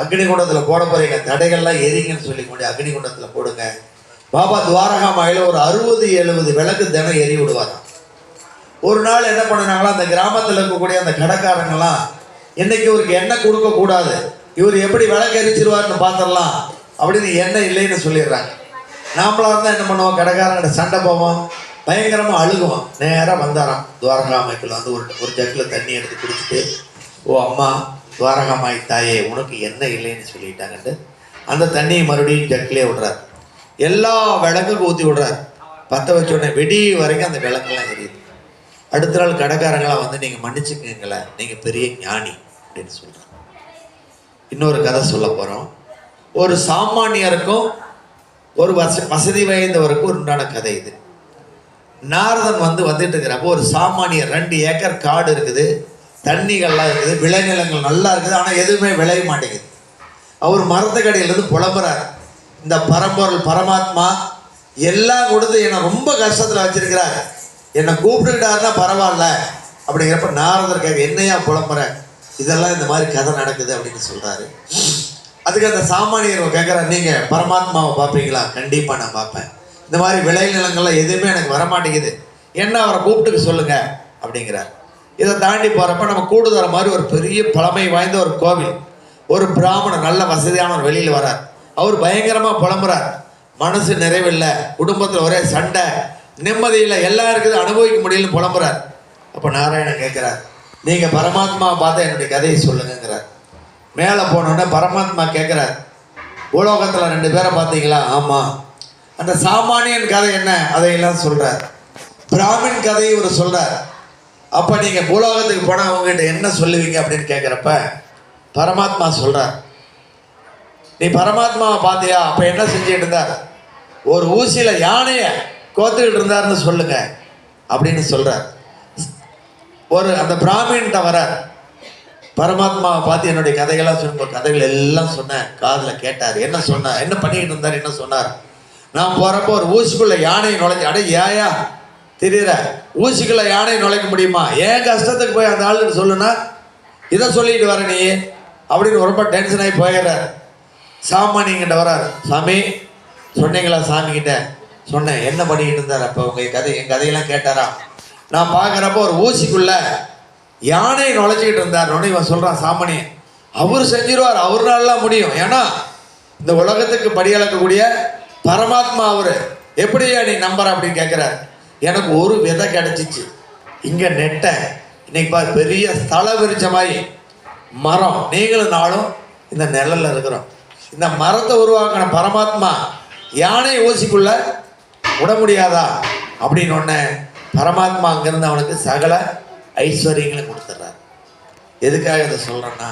Speaker 4: அக்னிகுண்டத்தில் போட போகிறீங்க, தடைகள்லாம் எரிங்கன்னு சொல்லி கொண்டு அக்னிகுண்டத்தில் போடுங்க. பாபா துவாரகா மாயில் ஒரு 60-70 விளக்கு தினம் எரி விடுவாராம். ஒரு நாள் என்ன பண்ணினாங்களா, அந்த கிராமத்தில் இருக்கக்கூடிய அந்த கடைக்காரங்கெல்லாம் இன்னைக்கு இவருக்கு எண்ணெய் கொடுக்கக்கூடாது, இவர் எப்படி விளக்கு எரிச்சிருவார்னு பார்த்துடலாம் அப்படின்னு எண்ணெய் இல்லைன்னு சொல்லிடுறாங்க. நாமளாக இருந்தால் என்ன பண்ணுவோம், கடைக்காரங்கிட்ட சண்டை போவோம், பயங்கரமாக அழுகுவோம். நேராக வந்தாராம் துவாரகாமாய்க்குள்ள வந்து ஒரு ஜக்கில் தண்ணி எடுத்து குடிச்சிட்டு, ஓ அம்மா துவாரகாமாய் தாயே உனக்கு எண்ணெய் இல்லைன்னு சொல்லிட்டாங்கன்ட்டு அந்த தண்ணியை மறுபடியும் ஜக்கிலே விடுறார். எல்லா விளக்குக்கும் ஊற்றி விடுறார். பற்ற வச்ச உடனே வெடி வரைக்கும் அந்த விளக்கெல்லாம் எரியுது. அடுத்த நாள் கடைக்காரங்களாம் வந்து நீங்கள் மன்னிச்சுக்கங்களேன், நீங்கள் பெரிய ஞானி அப்படின்னு சொல்கிறாங்க. இன்னொரு கதை சொல்ல போகிறோம். ஒரு சாமானியருக்கும் ஒரு வசதி வாய்ந்தவருக்கும் உண்டான கதை இது. நாரதன் வந்துட்டு இருக்கிறப்போ ஒரு சாமானியர் 2 ஏக்கர் காடு இருக்குது, தண்ணிகள்லாம் இருக்குது, விளைநிலங்கள் நல்லா இருக்குது, ஆனால் எதுவுமே விளைய மாட்டேங்குது. அவர் மரத்துக்கடியிலேருந்து புலம்புறார், இந்த பரம்பொருள் பரமாத்மா எல்லாம் கொடுத்து என்னை ரொம்ப கஷ்டத்தில் வச்சிருக்கிறார், என்னை கூப்பிட்டுக்கிட்டாருன்னா பரவாயில்ல அப்படிங்கிறப்ப நாரதர் கேட்க, என்னையா புலம்புற, இதெல்லாம் இந்த மாதிரி கதை நடக்குது அப்படின்னு சொல்கிறாரு. அதுக்கு அந்த சாமானியர் கேட்குறாரு, நீங்கள் பரமாத்மாவை பார்ப்பீங்களா? கண்டிப்பாக நான் பார்ப்பேன், இந்த மாதிரி விளைநிலங்கள்லாம் எதுவுமே எனக்கு வரமாட்டேங்குது, என்ன அவரை கூப்பிட்டுக்க சொல்லுங்க அப்படிங்கிறார். இதை தாண்டி போகிறப்ப நம்ம கூடுதற மாதிரி ஒரு பெரிய பழமை வாய்ந்த ஒரு கோவில், ஒரு பிராமணர் நல்ல வசதியான ஒரு வெளியில் வரார். அவர் பயங்கரமாக புலம்புறார், மனசு நிறைவில்லை, குடும்பத்தில் ஒரே சண்டை, நிம்மதி இல்லை, எல்லாம் இருக்குது, அனுபவிக்க முடியலன்னு புலம்புறார். அப்போ நாராயணன் கேட்குறார், நீங்கள் பரமாத்மாவை பார்த்தா என்னுடைய கதையை சொல்லுங்கிறார். மேலே போனோடனே பரமாத்மா கேட்குறார், பூலோகத்தில் 2 பேரை பார்த்தீங்களா? ஆமாம். அந்த சாமானியன் கதை என்ன? அதையெல்லாம் சொல்கிறார். பிராமின் கதையை இவர் சொல்கிறார். அப்போ நீங்கள் பூலோகத்துக்கு போனால் அவங்ககிட்ட என்ன சொல்லுவீங்க அப்படின்னு கேட்குறப்ப பரமாத்மா சொல்கிறார், நீ பரமாத்மாவை பார்த்தியா? அப்போ என்ன செஞ்சுட்டு இருந்தார்? ஒரு ஊசியில் யானையை கோத்துக்கிட்டு இருந்தார்னு சொல்லுங்க அப்படின்னு சொல்கிறார். அந்த பிராமின்ட்ட வரார், பரமாத்மாவை பார்த்து என்னுடைய கதைகள்லாம் சொல்லும்போது கதைகள் எல்லாம் சொன்னேன், காதில் கேட்டார். என்ன சொன்னார்? என்ன பண்ணிக்கிட்டு இருந்தார்? என்ன சொன்னார்? நான் போகிறப்போ ஒரு ஊசிக்குள்ளே யானையை நுழைஞ்சு, அடே ஏயா தெரியற, ஊசிக்குள்ளே யானையை நுழைக்க முடியுமா? ஏன் கஷ்டத்துக்கு போய் அந்த ஆளுன்னு சொல்லுனா இதை சொல்லிட்டு வர நீ அப்படின்னு ரொம்ப டென்ஷன் ஆகி போயிடுறார். சாமானியங்கிட்ட வரார், சாமி சொன்னீங்களா? சாமிக்கிட்ட சொன்னேன். என்ன பண்ணிக்கிட்டு இருந்தார்? அப்போ என் கதையெல்லாம் கேட்டாரா? நான் பார்க்குறப்போ ஒரு ஊசிக்குள்ள யானை நுழைச்சிக்கிட்டு இருந்தார். இவன் சொல்கிறான், சாமானியன் அவர் செஞ்சிருவார், அவர்னாலாம் முடியும், ஏன்னா இந்த உலகத்துக்கு படியளக்கக்கூடிய பரமாத்மா அவர், எப்படியா நீ நம்புற அப்படின்னு கேட்குறார். எனக்கு ஒரு விதை கிடச்சிச்சு, இங்கே நெட்டேன், இன்னைக்கு பெரிய ஸ்தல விரிச்ச மாதிரி மரம், நீங்களும் நாளும் இந்த நிழல்ல இருக்கிறோம். இந்த மரத்தை உருவாக்கின பரமாத்மா யானை ஊசிக்குள்ள விட முடியாதா அப்படின்னு ஒன்று பரமாத்மா அங்கிருந்து அவனுக்கு சகல ஐஸ்வர்யங்களும் கொடுத்துட்றார். எதுக்காக இதை சொல்கிறேன்னா,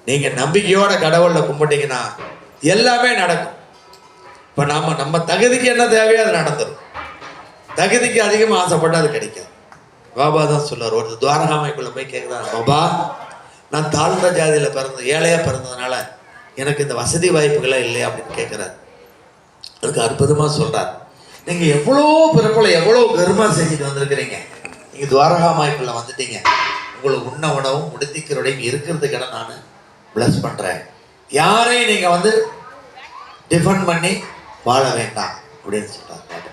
Speaker 4: நீங்கள் நம்பிக்கையோட கடவுளில் கும்பிட்டீங்கன்னா எல்லாமே நடக்கும். இப்போ நம்ம தகுதிக்கு என்ன தேவையோ அது நடந்துடும். தகுதிக்கு அதிகமாக ஆசைப்பட்டு அது கிடைக்கும். பாபா தான் சொல்லுவார், ஒரு துவாரகாமைக்குள்ளே போய் கேட்குறாரு, பாபா நான் தாழ்ந்த ஜாதியில் ஏழையாக பிறந்ததுனால எனக்கு இந்த வசதி வாய்ப்புகளே இல்லையா அப்படின்னு கேட்குறாரு. அதுக்கு அற்புதமாக சொல்கிறார், நீங்கள் எவ்வளோ பிறப்பில் எவ்வளோ கர்மா செஞ்சுட்டு வந்திருக்கிறீங்க, நீங்கள் துவாரகாமாய்க்குள்ளே வந்துட்டீங்க, உங்களுக்கு உண்ண உணவும் உடுத்திக்கிறோடையும் இருக்கிறதுக்கிட நான் ப்ளஸ் பண்ணுறேன். யாரையும் நீங்கள் டிஃபெண்ட் பண்ணி வாழ வேண்டாம் அப்படின்னு சொல்கிறார்.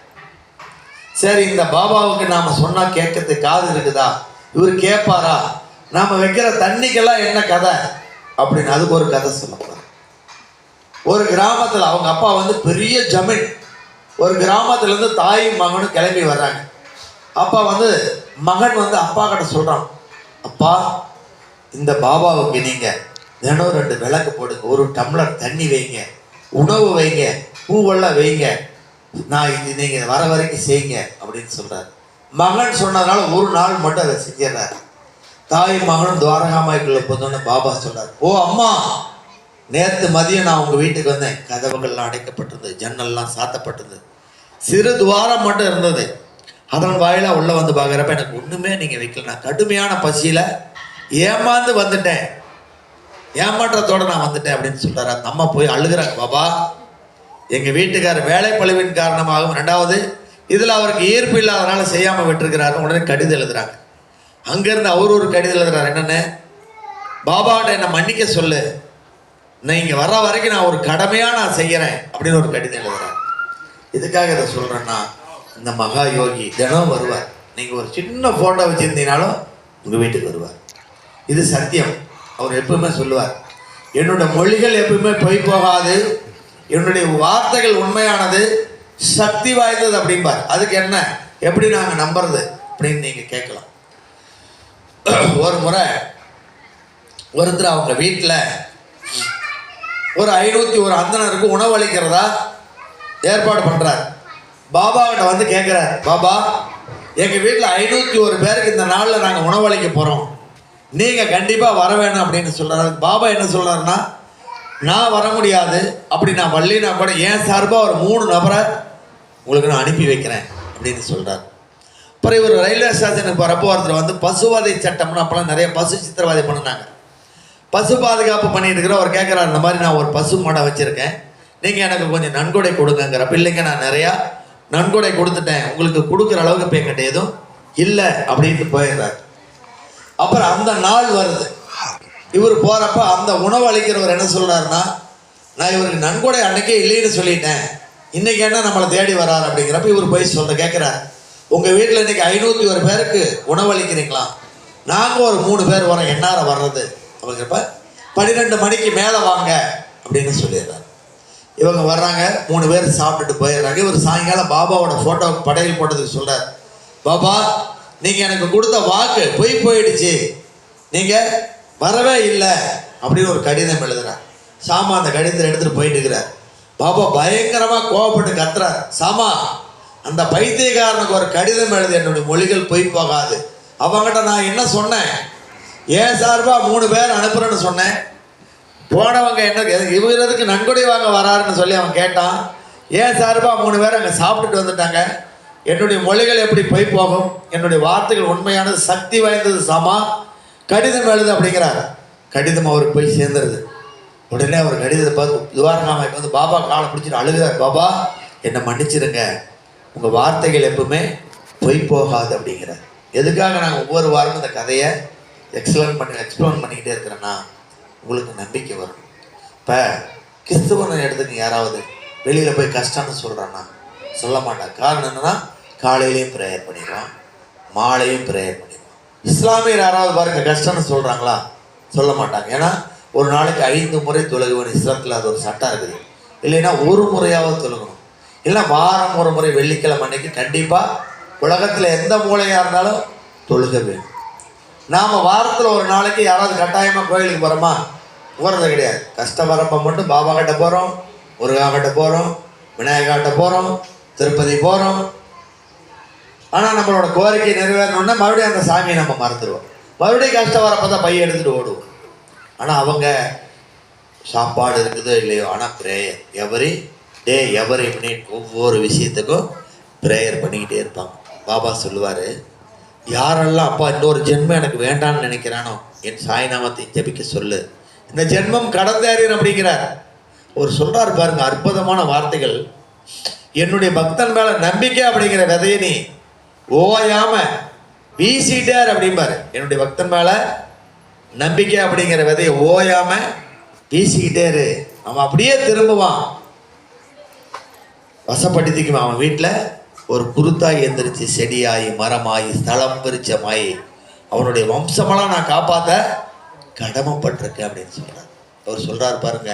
Speaker 4: சரி, இந்த பாபாவுக்கு நாம் சொன்னால் கேட்கறதுக்கு காது இருக்குதா? இவர் கேட்பாரா? நாம் வைக்கிற தண்ணிக்கெல்லாம் என்ன கதை அப்படின்னு அதுக்கு ஒரு கதை சொல்லப்படுறார். ஒரு கிராமத்தில் அவங்க அப்பா பெரிய ஜமீன். ஒரு கிராமத்துலேருந்து தாயும் மகனும் கிளம்பி வர்றாங்க. அப்பா மகன் அப்பா கிட்ட சொல்கிறான், அப்பா இந்த பாபாவுக்கு நீங்கள் தினம் 2 விளக்கு போடுங்க, 1 டம்ளர் தண்ணி வைங்க, உணவு வைங்க, பூவெல்லாம் வைங்க, நான் இது நீங்கள் வர வரைக்கும் செய்யுங்க அப்படின்னு சொல்கிறார். மகன் சொன்னதுனால ஒரு நாள் மட்டும் அதை செஞ்சிடறாரு. தாய் மகனும் துவாரகாமாய்க்குள்ளே போனோன்னு பாபா சொல்கிறார், ஓ அம்மா, நேற்று மதியம் நான் உங்கள் வீட்டுக்கு வந்தேன், கதவுகள்லாம் அடைக்கப்பட்டிருந்தது, ஜன்னல்லாம் சாத்தப்பட்டிருந்தது, சிறு துவாரம் மட்டும் இருந்தது, அதன் வாயிலாக உள்ளே பார்க்குறப்ப எனக்கு ஒன்றுமே நீங்கள் வைக்கல, நான் கடுமையான பசியில் ஏமாந்து வந்துட்டேன், ஏமாற்றத்தோடு நான் வந்துட்டேன் அப்படின்னு சொல்கிறார். அந்த அம்மா போய் அழுகிறாங்க, பாபா எங்கள் வீட்டுக்காரர் வேலை பழுவின் காரணமாகவும், 2வது இதில் அவருக்கு ஈர்ப்பு இல்லாதனால செய்யாமல் விட்டுருக்கிறாரு. உடனே கடிதம் எழுதுறாங்க. அங்கேருந்து அவர் ஒரு கடிதம் எழுதுறாரு, என்னென்னு, பாபாட்ட என்னை மன்னிக்க சொல்லு, நான் இங்கே வர்ற வரைக்கும் நான் ஒரு கடமையாக நான் செய்கிறேன் அப்படின்னு ஒரு கடிதம் எழுதுறாரு. இதுக்காக இதை சொல்கிறேன்னா, இந்த மகா யோகி தினம் வருவார். நீங்கள் ஒரு சின்ன ஃபோட்டோ வச்சுருந்தீங்கனாலும் உங்கள் வீட்டுக்கு வருவார். இது சத்தியம். அவர் எப்பவுமே சொல்லுவார், என்னோட மொழிகள் எப்பவுமே பொய் போகாது, என்னுடைய வார்த்தைகள் உண்மையானது, சக்தி வாய்ந்தது அப்படிம்பார். அதுக்கு என்ன, எப்படி நாங்கள் நம்புறது அப்படின்னு நீங்கள் கேட்கலாம். ஒரு முறை ஒருத்தர் அவங்க வீட்டில் ஒரு 501 அந்தனருக்கு உணவளிக்கிறதா ஏற்பாடு பண்ணுறார். பாபாகிட்ட கேட்குறார், பாபா எங்கள் வீட்டில் 501 பேருக்கு இந்த நாளில் நாங்கள் உணவளிக்க போகிறோம், நீங்கள் கண்டிப்பாக வர வேணும் அப்படின்னு சொல்கிறாரு. பாபா என்ன சொல்கிறாருன்னா, நான் வர முடியாது, அப்படி நான் வரலினா கூட ஏன் சார்பாக ஒரு 3 நபரை உங்களுக்கு நான் அனுப்பி வைக்கிறேன் அப்படின்னு சொல்கிறார். அப்புறம் இவர் ரயில்வே ஸ்டேஷனுக்கு போகிறப்போ ஒருத்தர் பசுவதை சட்டம்னு அப்போலாம் நிறைய பசு சித்திரவதை பண்ணினாங்க. பசு பாதுகாப்பு பண்ணிட்டு இருக்கிற அவர் கேட்குறாரு, இந்த மாதிரி நான் ஒரு பசு மாடை வச்சுருக்கேன், நீங்கள் எனக்கு கொஞ்சம் நன்கொடை கொடுங்கிறப்ப, இல்லைங்க நான் நிறையா நன்கொடை கொடுத்துட்டேன், உங்களுக்கு கொடுக்குற அளவுக்கு இப்போ என்கிட்ட எதுவும் இல்லை அப்படின்ட்டு போயிடுறாரு. அப்புறம் அந்த நாள் வருது, இவர் போகிறப்ப அந்த உணவு அளிக்கிறவர் என்ன சொல்கிறாருன்னா, நான் இவருக்கு நன்கொடை அன்னைக்கே இல்லைன்னு சொல்லிட்டேன், இன்றைக்கி என்ன நம்மளை தேடி வராரு அப்படிங்கிறப்ப இவர் போய் கேட்குறாரு, உங்கள் வீட்டில் இன்றைக்கி 501 பேருக்கு உணவளிக்கிறீங்களா? நாங்கள் ஒரு 3 பேர் வரோம், என்னார வர்றது அப்படிங்கிறப்ப 12 மணிக்கு மேலே வாங்க அப்படின்னு சொல்லிடுறாரு. இவங்க வர்றாங்க, 3 பேர் சாப்பிட்டுட்டு போயிடுறாங்க. இவர் சாயங்காலம் பாபாவோட ஃபோட்டோ படையல் போட்டதுக்கு சொல்கிறார், பாபா நீங்கள் எனக்கு கொடுத்த வாக்கு போயிடுச்சு, நீங்கள் வரவே இல்லை அப்படின்னு ஒரு கடிதம் எழுதுறார். சாமா அந்த கடிதத்தை எடுத்துகிட்டு போயிட்டு இருக்கிறார். பாபா பயங்கரமாக கோவப்பட்டு கத்துறார், சாமா அந்த பைத்தியக்காரனுக்கு ஒரு கடிதம் எழுது, என்னுடைய மொழிகள் பொய் போகாது. அவங்ககிட்ட நான் என்ன சொன்னேன், ஏன் சார்பாக 3 பேர் அனுப்புகிறேன்னு சொன்னேன். போனவங்க என்ன இவருக்கு நன்கொடை வாங்க வராருன்னு சொல்லி அவன் கேட்டான். ஏன் சார்பாக 3 பேர் அங்கே சாப்பிட்டுட்டு வந்துட்டாங்க. என்னுடைய மொழிகள் எப்படி பொய் போகும், என்னுடைய வார்த்தைகள் உண்மையானது, சக்தி வாய்ந்தது. சாமா கடிதம் எழுது அப்படிங்கிறார். கடிதம் அவருக்கு போய் சேர்ந்துருது. உடனே அவர் கடிதத்தை பார்த்து துவாரகாமாய்க்கு வந்து பாபா காலை பிடிச்சிட்டு அழுகிறார், பாபா என்னை மன்னிச்சிருங்க, உங்கள் வார்த்தைகள் எப்பவுமே பொய் போகாது அப்படிங்கிறார். எதுக்காக நாங்கள் ஒவ்வொரு வாரமும் இந்த கதையை எக்ஸ்பிளைன் பண்ணிக்கிட்டே இருக்கிறேன்னா உங்களுக்கு நம்பிக்கை வரும். இப்போ கிறிஸ்துவனை எடுத்துக்க, யாராவது வெளியில் போய் கஷ்டம்னு சொல்கிறான்னா சொல்ல மாட்டான். காரணம் என்னன்னா காலையிலையும் ப்ரேயர் பண்ணிடுவான், மாலையும் ப்ரேயர் பண்ணிடுவான். இஸ்லாமியர் யாராவது பாருங்க கஷ்டம்னு சொல்கிறாங்களா சொல்ல மாட்டாங்க. ஏன்னா ஒரு நாளைக்கு 5 முறை தொழுகுவன் இஸ்லாத்தில் அது ஒரு சட்டம் இருக்குது. இல்லைன்னா ஒரு முறையாவது தொழுகணும். இல்லை வாரம் ஒரு முறை வெள்ளிக்கிழமை அன்னைக்கு கண்டிப்பாக உலகத்தில் எந்த மூலையாக இருந்தாலும் தொழுக வேணும். நாம் வாரத்தில் ஒரு நாளைக்கு யாராவது கட்டாயமாக கோயிலுக்கு போகிறோமா, போகிறது கிடையாது. கஷ்டம் வரப்போ மட்டும் பாபா கிட்ட போகிறோம், முருகா கிட்ட போகிறோம், விநாயகாட்ட போகிறோம், திருப்பதி போகிறோம். ஆனால் நம்மளோட கோரிக்கை நிறைவேறணுன்னா மறுபடியும் அந்த சாமியை நம்ம மறந்துடுவோம். மறுபடியும் கஷ்டம் வரப்போ தான் பையை எடுத்துகிட்டு ஓடுவோம். ஆனால் அவங்க சாப்பாடு இருக்குதோ இல்லையோ, ஆனால் ப்ரேயர் எவரி மினிட் ஒவ்வொரு விஷயத்துக்கும் ப்ரேயர் பண்ணிக்கிட்டே இருப்பாங்க. பாபா சொல்லுவார், யாரெல்லாம் அப்பா இன்னொரு ஜென்மம் எனக்கு வேண்டான்னு நினைக்கிறானோ என் சாய்நாமத்தை ஜபிக்க சொல்லு, இந்த ஜென்மம் கடந்தேறின் அப்படிங்கிறார். ஒரு சொல்கிறார் பாருங்க, அற்புதமான வார்த்தைகள். என்னுடைய பக்தன் மேலே நம்பிக்கை அப்படிங்கிற விதையை நீ ஓயாம வீசிட்டார் அப்படிம்பாரு. என்னுடைய பக்தன் மேலே நம்பிக்கை அப்படிங்கிற விதையை ஓயாம வீசிக்கிட்டே இரு, அவன் அப்படியே திரும்புவான், வசப்படுத்திக்குவான். அவன் வீட்டில் ஒரு குருத்தாய் எந்திரிச்சு செடியாயி மரமாயி ஸ்தலம் பிரிச்சமாயி அவனுடைய வம்சமெல்லாம் நான் காப்பாற்ற கடமைப்பட்டிருக்கேன் அப்படின்னு சொல்கிறார். அவர் சொல்கிறார் பாருங்க,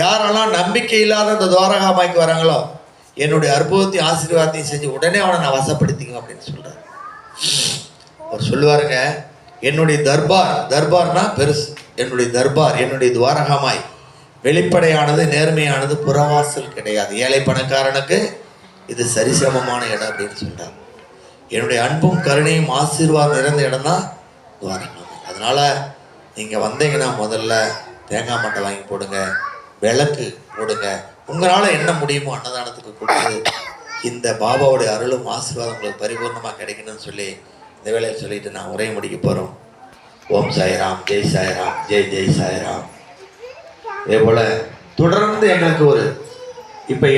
Speaker 4: யாரெல்லாம் நம்பிக்கை இல்லாத இந்த துவாரகாமாய்க்கு வராங்களோ என்னுடைய அற்புதத்தையும் ஆசீர்வாதத்தையும் செஞ்சு உடனே அவனை நான் வசப்படுத்திக்குவேன் அப்படின்னு சொல்கிறார். அவர் சொல்லுவாருங்க, என்னுடைய தர்பார்னா பெருசு, என்னுடைய தர்பார் என்னுடைய துவாரகாமாய் வெளிப்படையானது, நேர்மையானது, புறவாசல் கிடையாது. ஏழை பணக்காரனுக்கு இது சரிசமமான இடம் அப்படின்னு சொல்கிறார். என்னுடைய அன்பும் கருணையும் ஆசீர்வாதம் நிறைந்த இடம் தான் துவாரகாமாய். அதனால் நீங்கள் வந்தீங்கன்னா முதல்ல தேங்காய் மட்டை வாங்கி போடுங்க, விளக்கு போடுங்க, உங்களால் என்ன முடியுமோ அன்னதானத்துக்கு கொடுத்து இந்த பாபாவுடைய அருளும் ஆசீர்வாதம் உங்களுக்கு பரிபூர்ணமாக கிடைக்கணும்னு சொல்லி இந்த வேலையை சொல்லிட்டு நான் உரையை முடிக்க போகிறோம். ஓம் சாய்ராம், ஜெய் சாய்ராம், ஜெய் சாய்ராம். இதே போல் தொடர்ந்து எங்களுக்கு இப்போ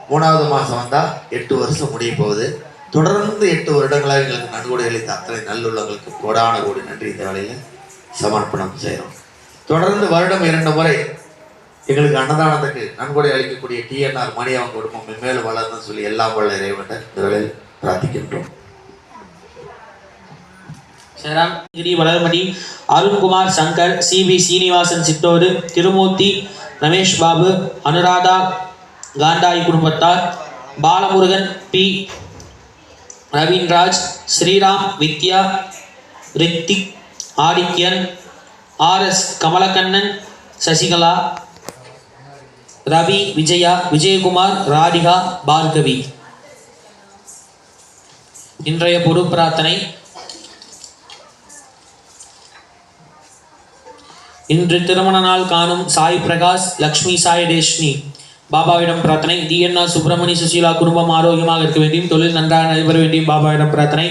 Speaker 4: 3வது மாதம் வந்தால் 8 வருஷம் முடிய போகுது. தொடர்ந்து 8 வருடங்களாக எங்களுக்கு நன்கொடை அளித்த அத்தனை நல்லுள்ளவங்களுக்கு கோடான கோடி நன்றி இந்த வேலையில் சமர்ப்பணம் செய்கிறோம். தொடர்ந்து வருடம் 2 முறை எங்களுக்கு அன்னதானத்துக்கு நன்கொடை அளிக்கக்கூடிய TNR மணி அவங்க குடும்பம் மென்மேலும் வளர்ந்து சொல்லி எல்லாம் வல்ல இறைவன் இந்த வேளையில் பிரார்த்திக்கின்றோம்.
Speaker 5: கிரி வளர்மணி, அருண்குமார் சங்கர், CB சீனிவாசன் சித்தோடு, திருமூர்த்தி, ரமேஷ் பாபு, அனுராதா காண்டாய் குடும்பத்தார், பாலமுருகன், P ரவீன்ராஜ், ஸ்ரீராம், வித்யா, ரித்திக், ஆதித்யன், RS கமலக்கண்ணன், சசிகலா, ரவி, விஜயா, விஜயகுமார், ராதிகா, பார்கவி. இன்றைய பொது பிரார்த்தனை. இன்று திருமண நாள் காணும் சாய் பிரகாஷ், லக்ஷ்மி சாய் டேஷ்னி. பாபாவிடம் பிரார்த்தனை. DNR சுப்பிரமணி சுசீலா குடும்பம் ஆரோக்கியமாக இருக்க வேண்டியும், தொழில் நன்றாக நடைபெற வேண்டியும் பாபாவிடம் பிரார்த்தனை.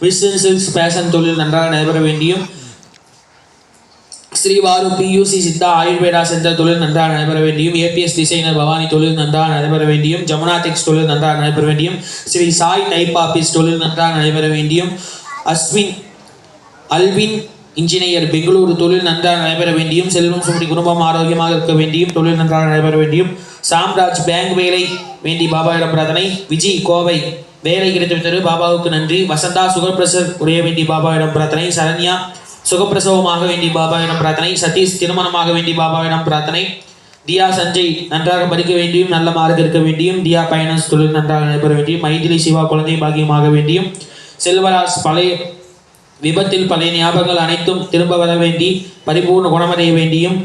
Speaker 5: விஸ்டன் சில்க்ஸ் பேஷன் தொழில் நன்றாக நடைபெற வேண்டியும், ஸ்ரீவாரு PUC சித்தா ஆயுர்வேதா சென்டர் தொழில் நன்றாக நடைபெற வேண்டியும், APS டிசைனர் பவானி தொழில் நன்றாக நடைபெற வேண்டியும், ஜமுனா டெக்ஸ் தொழில் நன்றாக நடைபெற வேண்டியும், ஸ்ரீ சாய் டைப் ஆபீஸ் தொழில் நன்றாக நடைபெற வேண்டியும், அல்வின் இன்ஜினியர் பெங்களூரு தொழில் நன்றாக நடைபெற வேண்டியும், செல்வம் சுமதி குடும்பம் ஆரோக்கியமாக இருக்க வேண்டியும், தொழில் நன்றாக நடைபெற வேண்டியும், சாம்ராஜ் பேங்க் வேலை வேண்டி பாபாவிடம் பிரார்த்தனை. விஜய் கோவை வேலை கிடைத்துவிட்டது, பாபாவுக்கு நன்றி. வசந்தா சுகப்பிரசர் உடைய வேண்டி பாபாவிடம் பிரார்த்தனை. சரண்யா சுகப்பிரசவமாக வேண்டி பாபாவிடம் பிரார்த்தனை. சதீஷ் திருமணமாக வேண்டி பாபாவிடம் பிரார்த்தனை. தியா சஞ்சய் நன்றாக படிக்க வேண்டியும் நல்ல மார்க் இருக்க வேண்டியும். தியா பைனான்ஸ் தொழில் நன்றாக நடைபெற வேண்டியும். மைதிலி சிவா குழந்தை பாக்கியமாக வேண்டியும். செல்வராஜ் பழைய விபத்தில் பழைய ஞாபகங்கள் அனைத்தும் திரும்ப வர வேண்டி பரிபூர்ண குணமடைய வேண்டியும்.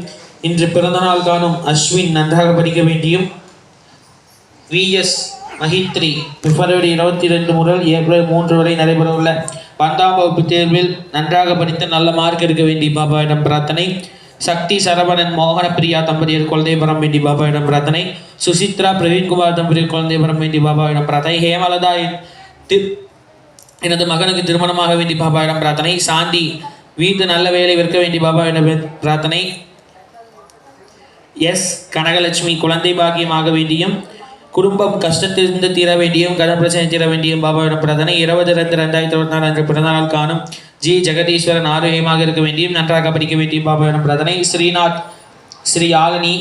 Speaker 5: இன்று பிறந்தநாள் காணும் அஸ்வின் நன்றாக படிக்க வேண்டியும். VS மஹித்ரி பிப்ரவரி 22 முதல் ஏப்ரல் 3 வரை நடைபெறவுள்ள 10ஆம் வகுப்பு தேர்வில் நன்றாக படித்து நல்ல மார்க் எடுக்க வேண்டி பாபாவிடம் பிரார்த்தனை. சக்தி சரவணன் மோகன பிரியா தம்பதியர் குழந்தை வரம் வேண்டி பாபாவிடம் பிரார்த்தனை. சுசித்ரா பிரவீன்குமார் தம்பதியர் குழந்தை வரம் வேண்டி பாபாவிடம் பிரார்த்தனை. ஹேமலதா எனது மகனுக்கு திருமணமாக வேண்டி பாபாவிடம் பிரார்த்தனை. சாந்தி வீட்டு நல்ல வேலை விற்க வேண்டி பாபாவிடம் பிரார்த்தனை. கனகலட்சுமி குழந்தை பாக்கியமாக வேண்டியும் குடும்பம் கஷ்டத்திலிருந்து தீர வேண்டியும் கடன் பிரச்சனை தீர வேண்டியும் பாபாவிடம் பிரார்த்தனை. 20/2/2024 அன்று பிறந்தநாள் காணும் ஜெகதீஸ்வரன் ஆரோக்கியமாக இருக்க வேண்டியும் நன்றாக படிக்க வேண்டியும் பாபாவிடம் பிரார்த்தனை. ஸ்ரீநாத் ஸ்ரீ ஆலனி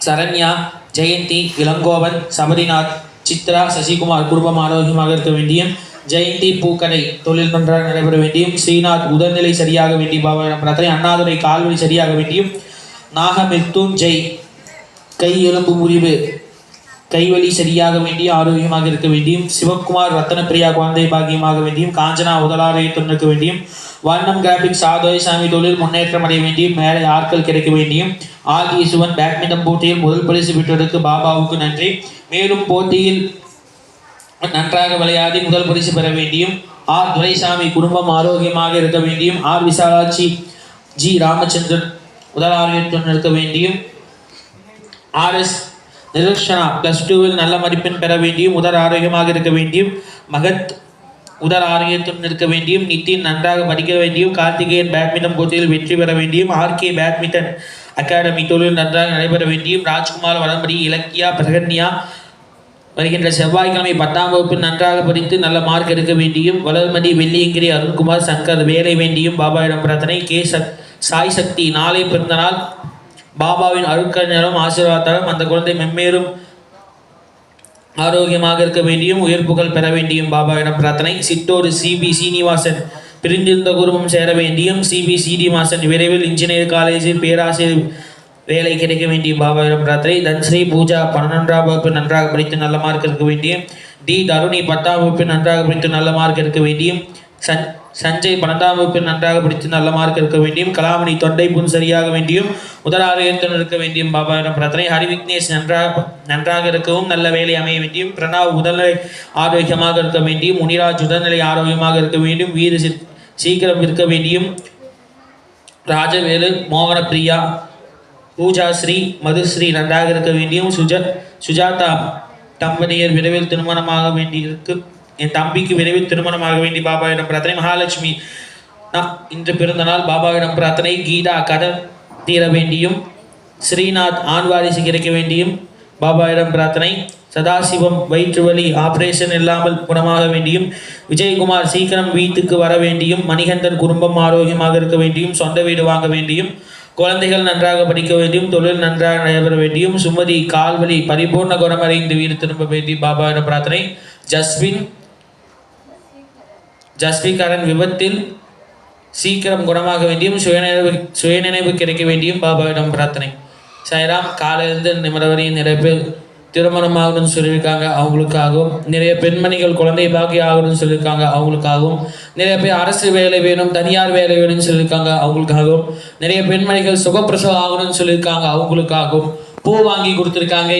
Speaker 5: சரண்யா ஜெயந்தி இளங்கோவன் சபரிநாத் சித்ரா சசிகுமார் குடும்பம் ஆரோக்கியமாக இருக்க வேண்டியும். ஜெயந்தி பூக்கடை தொழில் நன்றாக நடைபெற வேண்டியும். ஸ்ரீநாத் உடல்நிலை சரியாக வேண்டி பாபாவிடம் பிரார்த்தனை. அண்ணாதுரை கால்வழி சரியாக வேண்டியும். நாகமிருத்துஞ்செய் கை எலும்பு முறிவு கைவலி சரியாக வேண்டிய ஆரோக்கியமாக இருக்க வேண்டியும். சிவகுமார் ரத்தனப்பிரியா குழந்தை பாக்கியமாக வேண்டியும். காஞ்சனா உதலாலயத்துடன் இருக்க வேண்டியும். வண்ணம் கிராபிக்ஸ் சாமி தொழில் முன்னேற்றம் அடைய வேண்டியும். மேலே ஆட்கள் கிடைக்க வேண்டியும். ஈசுவன் பேட்மிண்டன் போட்டியில் முதல் பரிசு பெற்றதற்கு பாபாவுக்கு நன்றி. மேலும் போட்டியில் நன்றாக விளையாடி முதல் பரிசு பெற வேண்டியும். துரைசாமி குடும்பம் ஆரோக்கியமாக இருக்க வேண்டியும். விசாலாட்சி ராமச்சந்திரன் உதலாலயத்துடன் இருக்க வேண்டியும். RS நிரக்ஷனா +2 நல்ல மதிப்பெண் பெற வேண்டியும். உடல் ஆரோக்கியமாக இருக்க வேண்டியும். மகத் உடல் ஆரோக்கியத்துடன் இருக்க வேண்டியும். நிதின் நன்றாக படிக்க வேண்டியும். கார்த்திகேயன் பேட்மிண்டன் போட்டியில் வெற்றி பெற வேண்டியும். RK பேட்மிண்டன் அகாடமி தொழில் நன்றாக நடைபெற வேண்டியும். ராஜ்குமார் வளம்படி இலக்கியா பிரகன்யா வருகின்ற செவ்வாய்க்கிழமை 10ஆம் வகுப்பில் நன்றாக படித்து நல்ல மார்க் எடுக்க வேண்டியும். வளர்மதி வெள்ளியங்கிரி அருண்குமார் சங்கர் வேலை வேண்டியும் பாபாவிடம் பிரார்த்தனை. சாய் சக்தி நாளை பிறந்தநாள் பாபாவின் அருட்கருணையாலும் ஆசீர்வாதத்தாலும் அந்த குழந்தை மென்மேலும் ஆரோக்கியமாக இருக்க வேண்டியும். உயர்ப்புகள் பெற வேண்டியும் பாபாவிடம் பிரார்த்தனை. சித்தோடு CB சீனிவாசன் பிரிந்திருந்த குடும்பம் சேர வேண்டியும். CB சீனிவாசன் விரைவில் இன்ஜினியர் காலேஜில் பேராசிரியர் வேலை கிடைக்க வேண்டியும் பாபாவிடம் பிரார்த்தனை. தன்ஸ்ரீ பூஜா 11ஆம் வகுப்பு நன்றாக படித்து நல்ல மார்க் எடுக்க வேண்டியும். தருணி 10ஆம் வகுப்பில் நன்றாக படித்து நல்ல மார்க் எடுக்க வேண்டியும். சஞ்சய் 12ஆம் வகுப்பில் நன்றாக படித்து நல்ல மார்க் எடுக்க வேண்டியும். கலாமணி தொண்டை புண் சரியாக வேண்டியும். முதல் ஆரோக்கியத்துடன் இருக்க வேண்டியும் பாபாவிடம் பிரார்த்தனை. ஹரி விக்னேஷ் நன்றாக இருக்கவும் நல்ல வேலை அமைய வேண்டியும். பிரணாவ் உடல்நிலை ஆரோக்கியமாக இருக்க வேண்டியும். முனிராஜ் உடல்நிலை ஆரோக்கியமாக இருக்க வேண்டியும். வீடு சீக்கிரம் இருக்க வேண்டியும். ராஜவேலு மோகன பிரியா பூஜாஸ்ரீ மதுஸ்ரீ நன்றாக இருக்க வேண்டியும். சுஜாதா தம்பதியர் விரைவில் திருமணமாக வேண்டியிருக்கு. என் தம்பிக்கு விரைவில் திருமணமாக வேண்டி பாபாவிடம் பிரார்த்தனை. மகாலட்சுமி இன்று பிறந்த நாள் பாபாவிடம் பிரார்த்தனை. கீதா கடன் தீர வேண்டியும். ஸ்ரீநாத் ஆண் வாரிசு கிடைக்க வேண்டியும் பாபாவிடம் பிரார்த்தனை. சதாசிவம் வயிற்று வலி ஆபரேஷன் இல்லாமல் குணமாக வேண்டியும். விஜயகுமார் சீக்கிரம் வீட்டுக்கு வர வேண்டியும். மணிகண்டன் குடும்பம் ஆரோக்கியமாக இருக்க வேண்டியும். சொந்த வீடு வாங்க வேண்டியும். குழந்தைகள் நன்றாக படிக்க வேண்டியும். தொழில் நன்றாக நடைபெற வேண்டியும். சுமதி கால்வலி பரிபூர்ண குணமடைந்து வீடு திரும்ப வேண்டி பாபாவிடம் பிரார்த்தனை. ஜஸ்விகரன் விபத்தில் சீக்கிரம் குணமாக வேண்டியும். சுயநினைவு கிடைக்க வேண்டியும் பாபாவிடம் பிரார்த்தனை. சாய்ராம் காலையிலிருந்து நிமிடவரையும் நிறைய பேர் திருமணம் ஆகணும்னு சொல்லியிருக்காங்க, அவங்களுக்காகவும். நிறைய பெண்மணிகள் குழந்தை பாக்கியம் ஆகணும்னு சொல்லியிருக்காங்க, அவங்களுக்காகவும். நிறைய பேர் அரசு வேலை வேணும், தனியார் வேலை வேணும்னு சொல்லியிருக்காங்க, அவங்களுக்காகவும். நிறைய பெண்மணிகள் சுகப்பிரசவம் ஆகணும்னு சொல்லியிருக்காங்க, அவங்களுக்காகவும். பூ வாங்கி கொடுத்துருக்காங்க,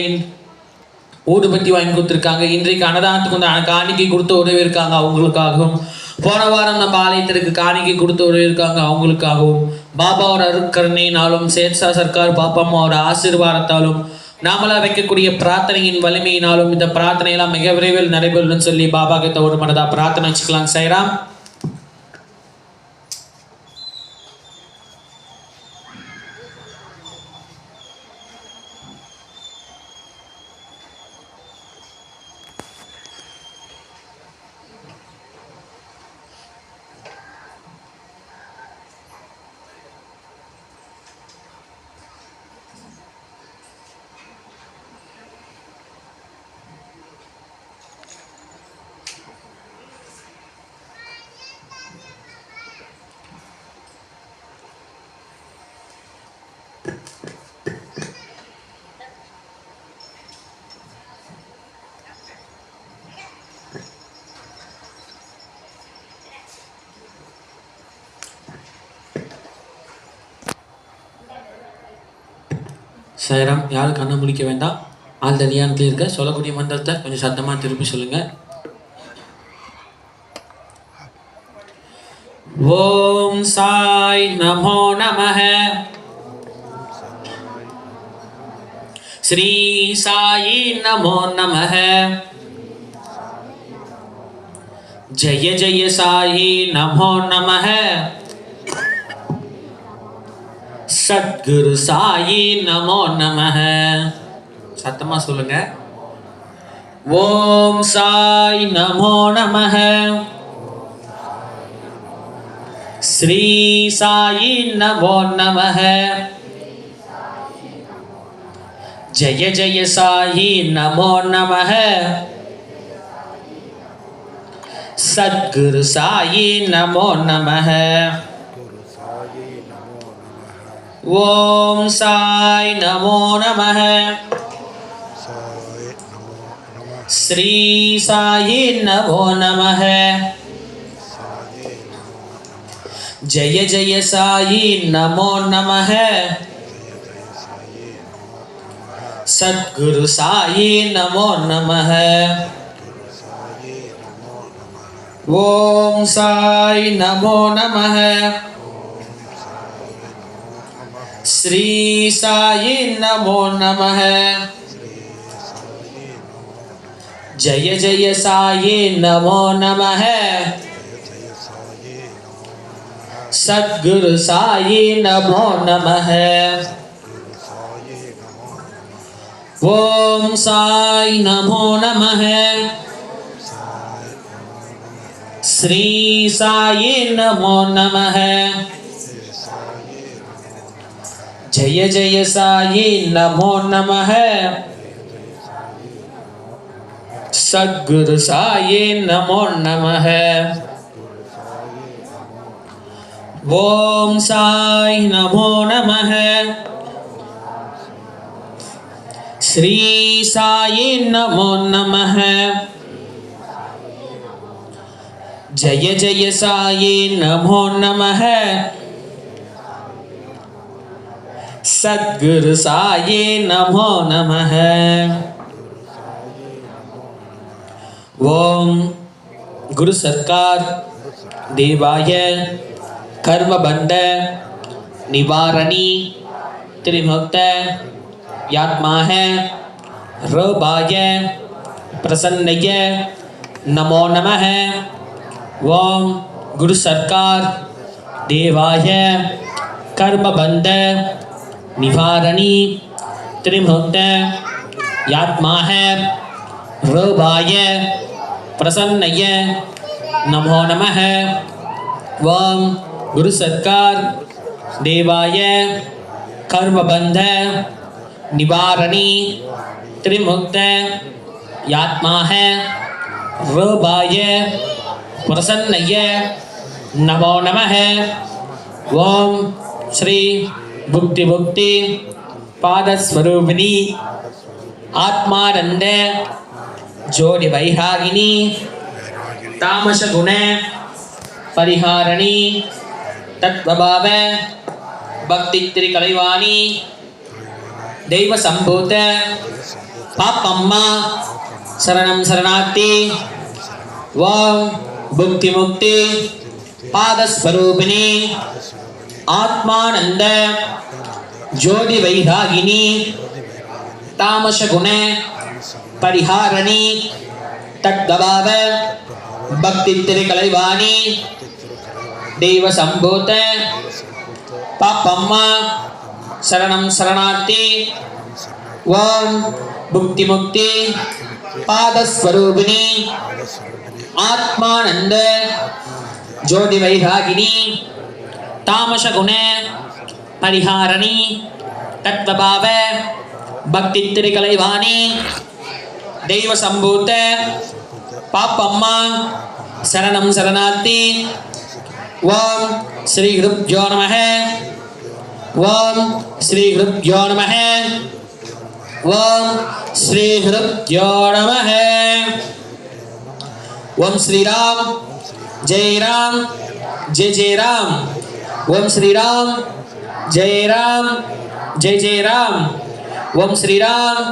Speaker 5: ஊதுபத்தி வாங்கி கொடுத்துருக்காங்க. இன்றைக்கு அன்னதானத்துக்கு காணிக்கை கொடுத்து உதவி இருக்காங்க, அவங்களுக்காகவும். போன வாரம் நம்ம ஆலயத்திற்கு காணிக்கை கொடுத்து உதவி இருக்காங்க, அவங்களுக்காகவும். பாபாவோட அருட்கருணையினாலும் சேட்சா சர்க்கார் பாப்பாம்மாவோட ஆசீர்வாதத்தாலும் நாமளா வைக்கக்கூடிய பிரார்த்தனையின் வலிமையினாலும் இந்த பிரார்த்தனையெல்லாம் மிக விரைவில் நடைபெறும் சொல்லி பாபா கிட்ட ஒரு மனதா பிரார்த்தனை வச்சுக்கலாம். சாய்ராம். சாய்ராம். யாரும் கண்ணை முடிக்க வேண்டாம். ஆழ்ந்த தியானத்தில் இருக்க சொல்லக்கூடிய மந்திரத்தை கொஞ்சம் சத்தமாக திருப்பி சொல்லுங்கள். ஓம் சாய் நமோ நமஹ. ஸ்ரீ சாயி நமோ நமஹ. ஜய ஜய சாயி நமோ நமஹ. சத்குரு சாயி நமோ நமஹ. சத்தமா சொல்லுங்க. ஓம் சாய் நமோ நமஹ. ஸ்ரீ சாயி நமோ நமஹ. ஜய ஜய சாயி நமோ நமஹ. சத்குரு சாயி நமோ நமஹ. ஓம் சாய் நமோ நமஹ. ஸ்ரீ சாயி நமோ நமஹ. ஜய ஜய சாயி நமோ நமஹ. சத்குரு சாயி நமோ நமஹ. ஓம் சாய் நமோ நமஹ. ஸ்ரீ சாயி நமோ நமஹ. ஜய ஜய சாயி நமோ நமஹ. சத்குரு சாயி நமோ நமஹ. ஓம் சாய் நமோ நமஹ. ஸ்ரீ சாயி நமோ நமஹ. ஜய ஜய சாயி நமோ நமஹ. சத்குரு சாயி நமோ நமஹ. ஓம் சாய் நமோ நமஹ. ஸ்ரீ சாயி நமோ நமஹ. ஜய ஜய சாயி நமோ நமஹ. சத்குரு சாயி நமோ நமஹ. ஓம் குரு சர்க்கார் தேவாய கர்மபந்த நிவாரணி திரிமுக்த யாத்மாக ரபாய பிரசன்னய நமோ நமஹ. ஓம் குரு சர்க்கார் தேவாய கர்மபந்த நிவாரணி திரிமுக்த யாத்மாக ரபாய பிரசன்னய நமோ நமஹ. ஓம் குரு சர்க்கார் தேவாய கர்மபந்த நிவாரணி திரிமுக்த யாத்மாக ரபாய பிரசன்னய நமோ நமஹ. ஓம் ஸ்ரீ புக்தி புக்தி பாதஸ்வரூபிணி ஆத்மானந்த ஜோடி வைராகினி தாமச குண பரிஹாரணி தத்வபாவ பக்தி திரிகலைவாணி தெய்வ சம்பூத பாப்பம்மா சரணம் சரணார்த்தி. ஓம் புக்தி முக்தி பாதஸ்வரூபிணி ஆத்மானந்த ஜோதி வைராகினி தாமச குண பரிஹாரணி தத்வபாவ பக்தி திரிகலைவாணி தெய்வ சம்பூத பாப்பம்மா சரணம் சரணார்த்தி. ஓம் புக்தி முக்தி பாதஸ்வரூபிணி ஆத்மானந்த ஜோதி வைராகினி தாமச குண பரிஹாரணி தத்வபாவ பக்தி திரிகலைவாணி தெய்வ சம்பூத பாப்பம்மா சரணம் சரணார்த்தி. ஓம் ஸ்ரீ குருப்யோ நமஹ. ஓம் ஸ்ரீ குருப்யோ நமஹ. ஓம் ஸ்ரீ குருப்யோ நமஹ. ஓம் ஸ்ரீராம் ஜெய் ராம் ஜெய ஜெய ராம். ஓம் ஸ்ரீராம் ஜெய் ராம் ஜெய ஜெய ராம். ஓம் ஸ்ரீராம்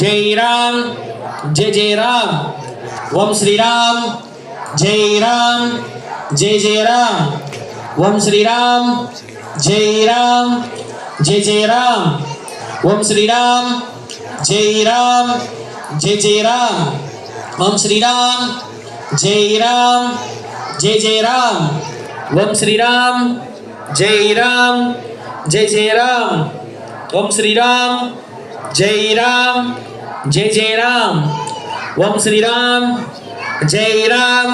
Speaker 5: ஜெய் ராம் ஜெய் ஜெய் ராம் ஓம் ஸ்ரீராம் ஜெய் ராம் ஜெய் ஜெய் ராம் ஓம் ஸ்ரீராம் ஜெய் ராம் ஜெய் ஜெய் ராம் ஓம் ஸ்ரீராம் ஜெய் ராம் ஜெய் ஜெய் ராம் ஓம் ஸ்ரீராம் ஜெய் ராம் ஜெய் ஜெய் ராம் ஓம் ஸ்ரீராம் ஜெய் ராம் ஜெய் ஜெய் ராம் ஓம் ஸ்ரீராம் ஜெய் ராம் ஜெய் ஜெய் ராம் ஓம் ஸ்ரீராம் ஜெய் ராம்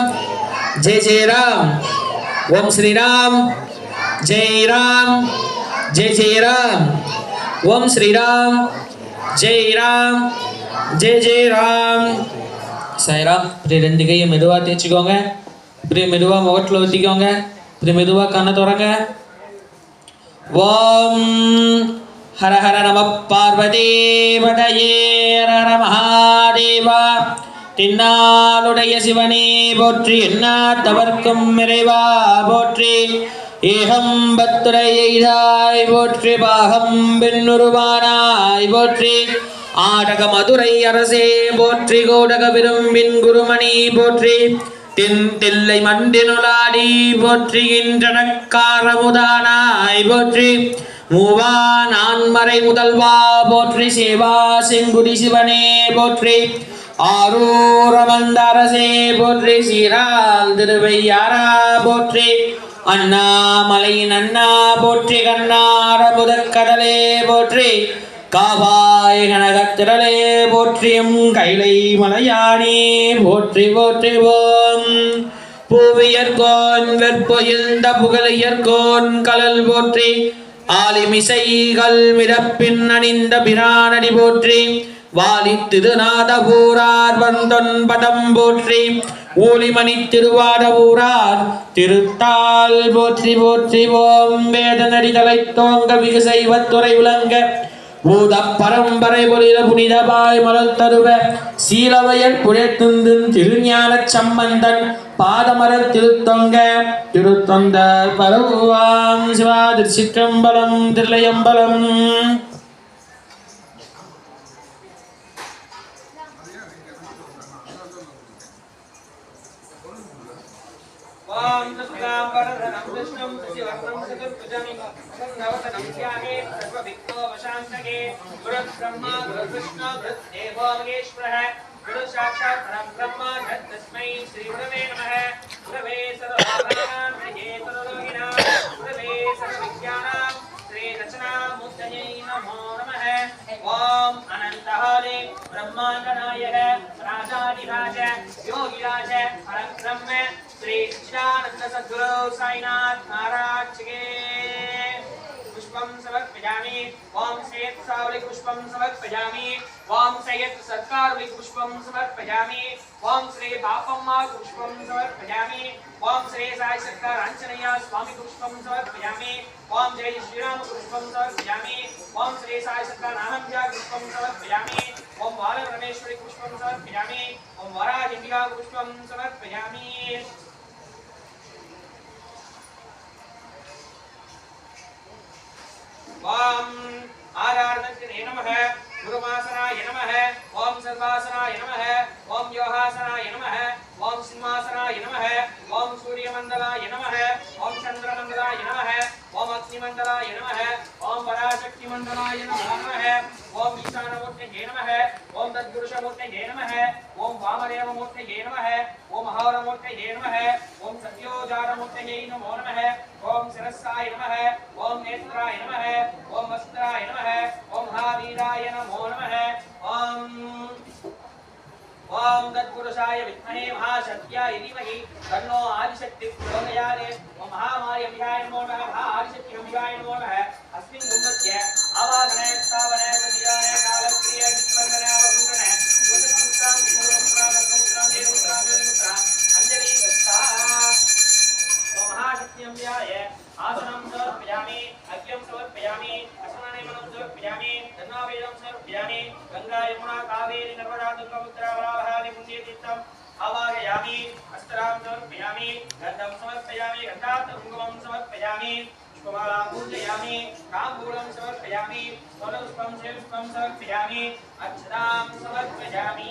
Speaker 5: ஜெய் ஜெய் ராம் ஓம் ஸ்ரீராம் ஜெய் ராம் ஜெய் ஜெய் ராம் ஓம் ஸ்ரீராம் ஜெய் ராம் ஜெய் ஜெய் ராம் சாய்ராம். இப்படி ரெண்டு கையை மெதுவாக தேய்ச்சிக்கோங்க. இப்படி மெதுவாக முகத்தில் ஊற்றிக்கோங்க. இப்படி மெதுவாக கண்ணை திறங்க. ஓம் ஹர ஹர நம பார்வதி பதையே ஹர மகாதேவா. தென்னாளுடைய சிவனே போற்றி, எண்ணாத்தவர்க்கும் இறைவா போற்றி. ஏகம்பத்துரையாய் போற்றி, பாகம் பெண்ணுருவானாய் போற்றி. ஆடக மதுரை அரசே போற்றி, கோடக விரும்பின் குருமணி போற்றி. தென் தில்லை மண்டினுளாடி போற்றுகின்றனக்காரமுதானாய் போற்றி. மூவா நான்மறை முதல்வா போற்றி, சேவா செங்குடி சிவனே போற்றி. ஆரூரமந்த அரசே போற்றி, சீரால் திருவையாரா போற்றி. அண்ணாமலையின் அண்ணா போற்றி, கண்ணார முதற்கடலே போற்றி. காவாய் கனகத்திரளே போற்றியும், கைலை மலையானே போற்றி போற்றி. ஓம் பூவியர்கோன் வெற்பொயில்ந்த புகழியர்கோன் கலல் போற்றி. ஆலிமிசைகள் மிரப்பின் அணிந்த பிரானடி போற்றி. வாலி திருநாதபூரார் வந்தொன் பதம் போற்றி. ஊலிமணி திருவாடபூரார் திருத்தால் போற்றி போற்றி. ஓம் வேதநடி தலை தோங்க விகுசைவத்துறை உலங்க. பூத பரம்பரை பொலிர புனிதபாய் மலர் தருவ சீலவையல் புழைத்துந்து திருஞான சம்பந்தன் பாதமரர் திருத்தொங்க திருத்தொந்த பரவாம் சிவா. திருச்சிற்றம்பலம் தில்லையம்பலம்.
Speaker 1: ஓம் சுக்லாம் வரதனம் விஷ்ணும் சசிவர்ணம் சதுர்புஜம் நவதனம் த்யாமே சர்வவிக்னோபசாந்தகே. குருர் பிரம்மா குருர் விஷ்ணு குருர் தேவோ மகேஸ்வரः. குரு சாட்சாத் பரபிரம்மா தஸ்மை ஸ்ரீ குரவே நமः. குரவே சர்வபாபானாம் ஹரயே சர்வலோகினாம் குரவே சர்வவித்யானாம் ஸ்ரீ தட்சிணாமூர்த்தயே நமோ நமः. ஓம் அனந்தஹாலே பிரம்மாண்டநாயக ராஜாதிராஜ யோகிராஜ பரபிரம்ம श्री सच्चिदानंद सद्गुरु साईनाथ महाराज के पुष्पम समर्पयामि. ओम सय्यद सावलिक पुष्पम समर्पयामि. ओम सय्यद सरकारलिक पुष्पम समर्पयामि. ओम श्री बापम्मा पुष्पम समर्पयामि. ओम श्री साई सरकार आंजनेय स्वामी पुष्पम समर्पयामि. ओम जय श्रीराम पुष्पम समर्पयामि. ओम श्री साई सरकार नाहंजा पुष्पम समर्पयामि. ओम वाल रमेश्वरी पुष्पम समर्पयामि. ओम वराजिका पुष्पम समर्पयामि. ओम आराधनाय नमः. गुरुमासनाय नमः. ओम सर्वासनाय नमः. ओम योगासनाय नमः. ओम सिंहासनाय नमः. ओम सूर्यमंडलाय नमः. ओम चंद्रमंडलाय नमः. ओम अग्निमंडलाय नमः. ओम पराशक्तिमंडलाय नमः. ओम ईशानमूर्तये नमः. ओम तद्पुरुषमूर्तये नमः. ओम वामदेवमूर्तये नमः. ओम महावरमूर्तये नमः. ओम सत्योजातमूर्तये नमो नमः. ओम शिरस्साय नमः. ओम नेत्राय नमः. ओम वस्त्राय नमः. ओम महावीराय नमो नमः. ओम तत्पुरुषाय विद्महे महाशक्त्याय धीमहि तन्नो आदिशक्ति प्रचोदयात्. ओम महामारी अभियाय नमो नमः. महाआदिशक्ति अभियाय नमो नमः. अस्मिन् कुम्भस्य आवाहने स्थापने प्रतियाय कालक्रिय विस्पन्दने अवसुन्दने वदत्पुत्रां विमुक्त्रां वदत्पुत्रां देवपुत्रां देवपुत्रां अंजलि दत्ता. ओम महाशक्ति अभियाय आसनं समर्पयामि. अग्यं समर्पयामि. अस्मरणीयं समर्पयामि. धन्नावेदं समर्पयामि. गंगा यमुना कावेरी नर्मदा तुंगभद्रा वरावहानि पुण्यतीर्थम् आवाहयामि. अस्त्रां समर्पयामि. गन्धं समर्पयामि. गन्धात् कुङ्कुमं समर्पयामि. पुष्पमालां पूजयामि ताम्बूलं समर्पयामि फलपुष्पं पुष्पं समर्पयामि अक्षतां समर्पयामि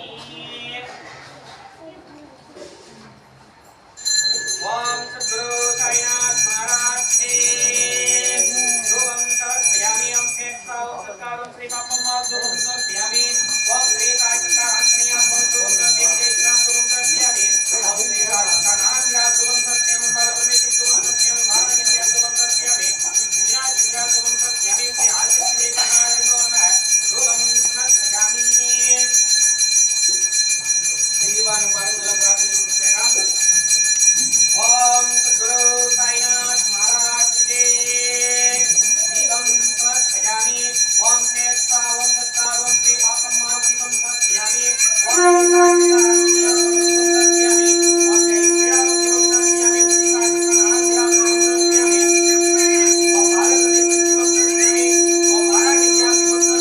Speaker 1: ओम सद्गुरु साईनाथ महाराज की धूपं समर्पयामि ओम केशव सत्कारं श्री पापम्मा धूपं समर्पयामि ओम श्री साई सत्तांतनियं धूपं समर्पयामि श्याम धूपं समर्पयामि ओम श्री राधानाथ्या धूपं समर्पयामि परमेश्वर धूपं समर्पयामि महाराज धूपं समर्पयामि विनायक धूपं समर्पयामि श्री आदित्य देवाय नमः धूपं समर्पयामि देवान पारंगल प्रार्थना ओम सद्गुरु साईनाथ महाराज की दीपं समर्पयामि ओम केशव ओम सत्कार ओम श्री पापम्मा दीपं समर्पयामि ओम समर्पयामि ओम जय श्री राम दीपं समर्पयामि श्री साईनाथ समर्पयामि ओम भारत दीपं समर्पयामि ओम भारत दीपं समर्पयामि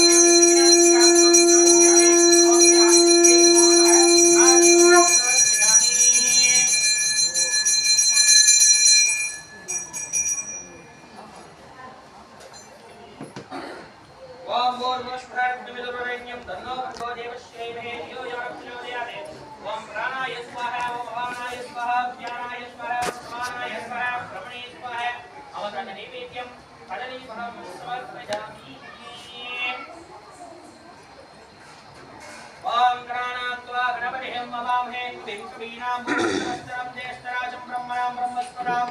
Speaker 1: विनायक दीपं समर्पयामि ओम आदित्य देवाय नमः समर्पयामि ओम भूर्भुवस्फुरद्विदुर्वरेण्यं तन्नो भर्गो देवस्य धीमहि धियो यो नः प्रचोदयात् ओम प्राणाय स्वाहा ओम अपानाय स्वाहा ज्ञानाय स्वाहा समानाय स्वाहा ब्रह्मणे स्वाहा अवतरण नैवेद्यं कदलीफलं समर्पयामि ओम गणानात्वा गणपतिं ममामहे विष्णुवीणां भूतवस्त्रं ज्येष्ठराजं ब्रह्मणां ब्रह्मस्पदां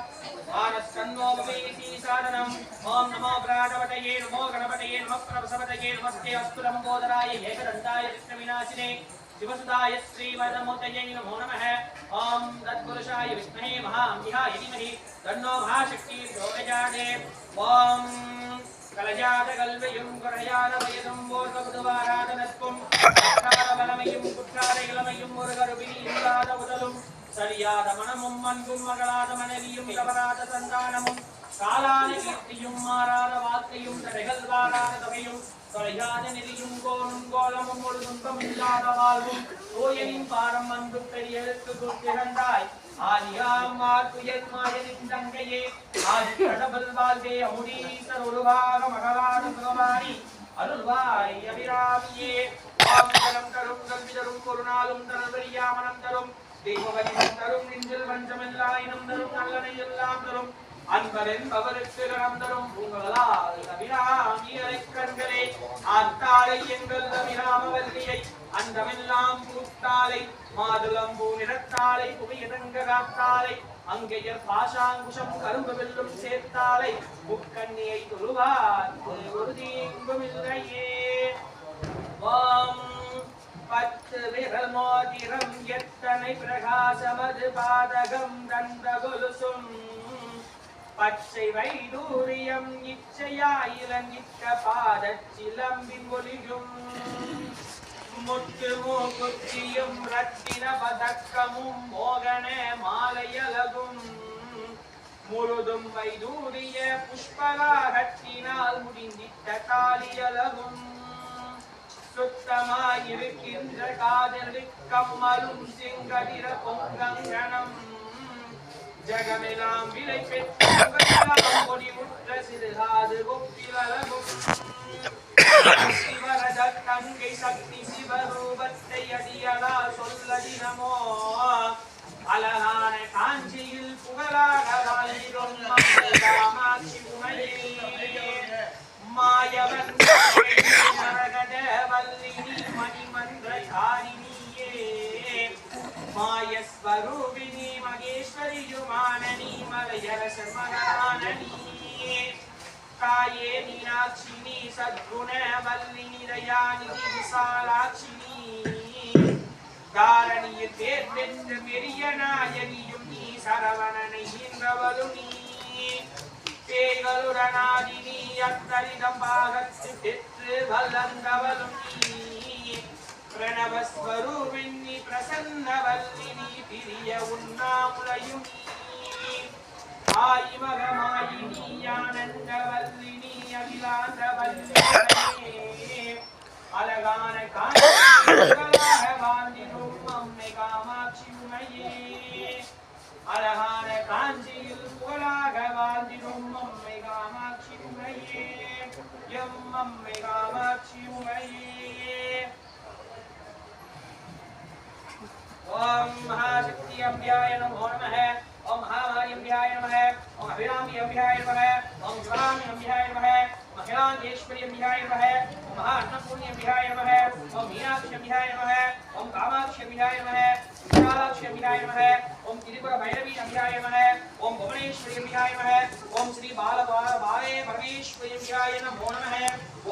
Speaker 1: मानस्कन्नो भवेति साधनम् ओम नमो गणाधिपतये नमो गणपतये नमः प्रभसवतये नमस्ते अस्तु लंबोदराय एकदन्ताय विष्णुविनाशिने शिवसुताय श्रीवरदमूर्तये नमो नमः ओम तत्पुरुषाय विष्णवे महाअम्बिकाय धीमहि तन्नो महाशक्ति प्रचोदयात् ओम कलजातकल्वयुं करयालवयदं बोधबुधवाराधनत्वं अक्षारबलमयुं कुक्षारैलमयुं मुरुगरुबिनीलादउदलुं சரியாதமனமும் அன்பும் மகளாதமனைவியும் கவராத சந்தானமும் காலான கீர்த்தியும் மாறாத வார்த்தையும் தடைகள் வாராத தொகையும் தொலையாத நெறியும் கோலும் கோலமும் ஒரு துன்பம் இல்லாத வாழ்வும் ஓயனின் பாரம் அன்பு பெரியெழுத்து குத்திரந்தாய் ஆதியாம் துயர் மாயனின் தங்கையே ஆதி கடவுள் வாழ்வே அமுடீசர் உருவாக மகளாத சுகமாரி அருள்வாய் அபிராமியே ஆமலம் தரும் கல்வி தரும் ஒரு நாளும் தனவரியாமனம் தரும் தெய்வவதினம் தரும் நெஞ்சில் வஞ்சமில்லாயினும் தரும் நல்லனை எல்லாம் தரும் அன்பரின் பவருக்கு கணம் தரும் உங்களால் அபிராமியரை கண்களே ஆத்தாளை எங்கள் அபிராமவல்லியை அந்தமெல்லாம் பூத்தாளை மாதுளம்பூ நிறத்தாளை புவியதங்க காத்தாளை அங்கையர் பாஷாங்குஷம் கரும்பு வெல்லும் சேர்த்தாளை முக்கண்ணியை தொழுவார் ஒரு தீங்கும் இல்லையே ஓம் பத்து விரல் மோதிரம் எத்தனை பிரகாசமது பாதகம் தந்த கொலுசும் பச்சை வைடூரியம் இச்சையாயிலங்கிட்ட பாதச் சிலம்பின் ஒளியும் முத்து மூக்குத்தியும் ரத்தின பதக்கமும் மோகன மாலையலகும் முழுதும் வைடூரிய புஷ்பராகத்தினால் முடிந்திட்ட காலியலகும் சுத்தமாயிருக்கின்ற காதலிக் கம்மலும் செங்கதிர பொங்கங்கணம் ஜகமெல்லாம் விலை பெற்ற கொடிமுற்ற சிறுகாது கொப்பிலகும் சிவரத தங்கை சக்தி சிவரூபத்தை அடியலா சொல்லதினமோ அழகான காஞ்சியில் புகழாக வாழ்கிறோம் காமாட்சி உமையே மாயவன் நரகத வல்லினி மணிமந்திர காரிணியே மாயஸ்வரூபிணி மகேஸ்வரியுமானனி மலையரச மகானனி காயே மீனாட்சினி சத்குண வல்லினி தயாநிதி விசாலாட்சினி தாரணியில் பேர் பெற்ற பெரிய நாயகியும் நீ சரவணனை ஈன்றவளும் நீ பேய்களுடனாதினி அத்தரிதம் பாகத்து பெற்று வல்லந்தவளும் நீ பிரணவஸ்வரூபிணி பிரசன்னவல்லினி பிரிய உண்ணாமுலையும் நீ ஆயிமகமாயினி ஆனந்தவல்லினி அகிலாந்தவல்லினே அழகான காஞ்சியாக வாழ்ந்திடும் அம்மை காமாட்சி உமையே அழகான காஞ்சியில் புகழாக வாழ்ந்திடும் அம்மை காமாட்சி உமையே எம் அம்மை காமாட்சி உமையே. ஓம் மகாசக்தி அம்பியாய நமோ நமः. ஓம் மகாமாரி அம்பியாய நமः. ஓம் அபிராமி அம்பியாய நமः. ஓம் சிவாமி அம்பியாய நமः. மகிழாந்தேஸ்வரி அம்பியாய நமः. ஓம் மகா அன்னபூர்ணி அம்பியாய நமः. ஓம் மீனாட்சி அம்பியாய நமः. ஓம் காமாட்சி அம்பியாய நமः. விசாலாட்சி அம்பியாய நமः. ஓம் திரிபுர பைரவி அம்பியாய நமः. ஓம் புவனேஸ்வரி அம்பியாய நமः. ஓம் ஸ்ரீ பாலே பரமேஸ்வரி அம்பியாய நமோ நமः.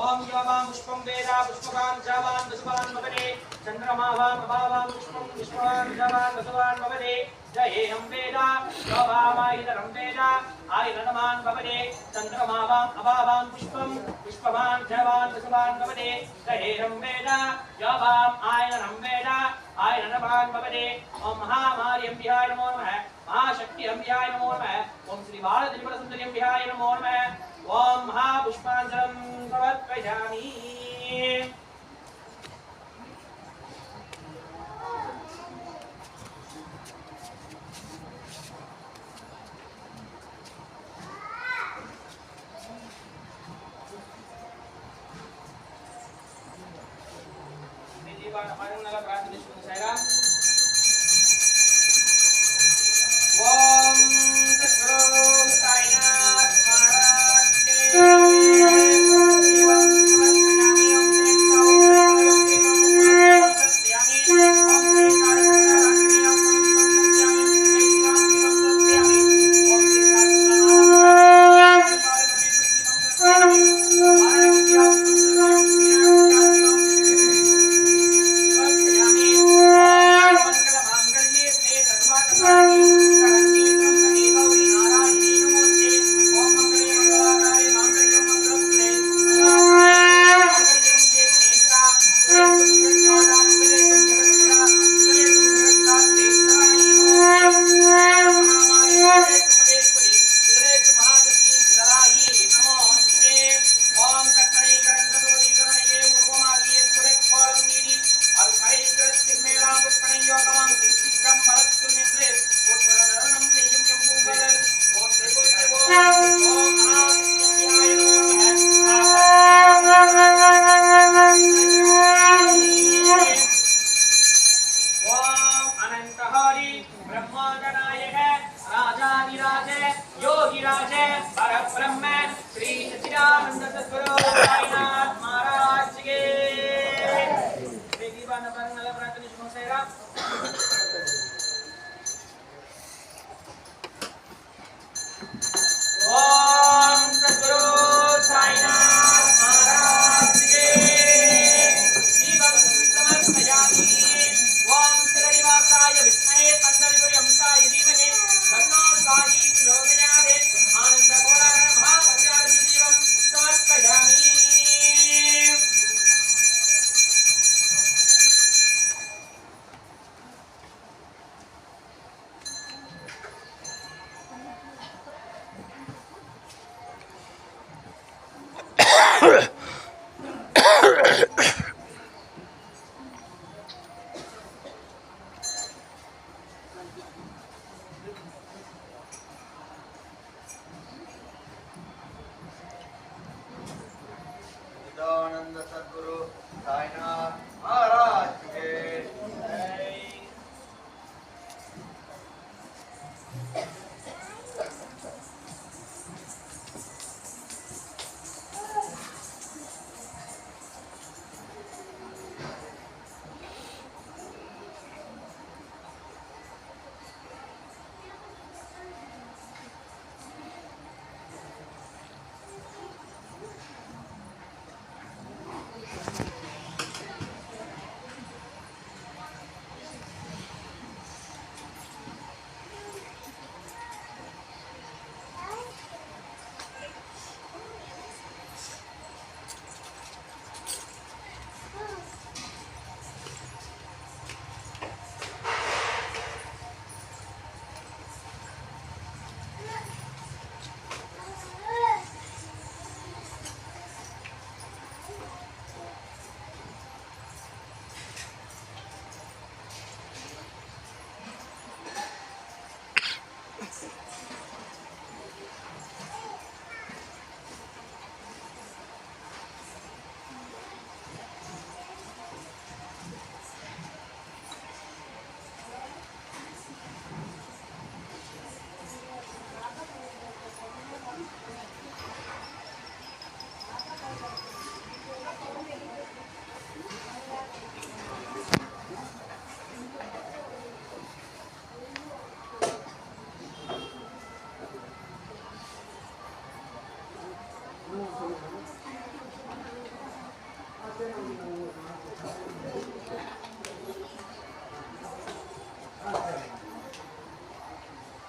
Speaker 1: ஓம் யோவாம் புஷ்பம் வேதா புஷ்பகான் ஜாவான் வசுவான் பவனே चंद्रमावां अभावां पुष्पं विश्वान् जवान् वसवान् भवते जयेहं वेदा शोभामायितरं वेदा आयनमान् भवते चंद्रमावां अभावां पुष्पं विश्ववान् जवान् वसवान् भवते जयेहं वेदा शोभाम् आयनरं वेदा आयनमान् भवते ओम महामारी अम्बिकाय नमो नमः महाशक्ति अम्बिकाय नमो नमः ओम श्री बालत्रिपुर सुंदरी अम्बिकाय नमो नमः ओम महापुष्पाञ्जलिं समर्पयामि.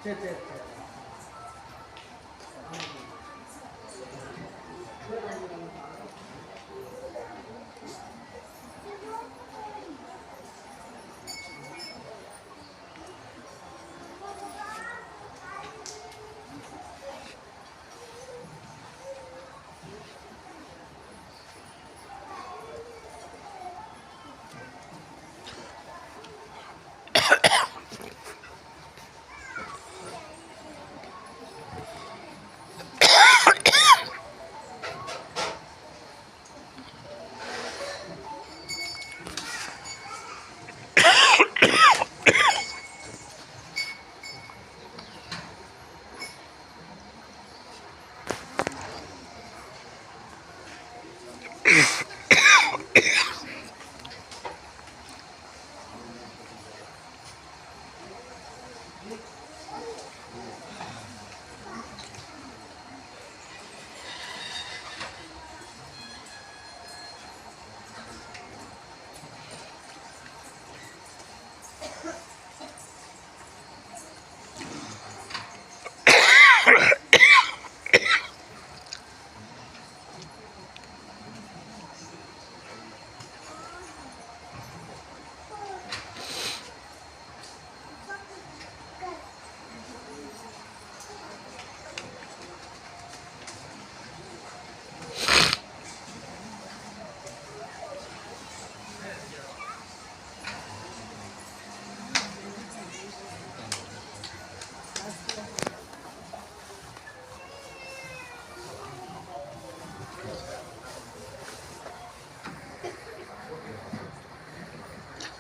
Speaker 6: சரி சரி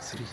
Speaker 6: சரி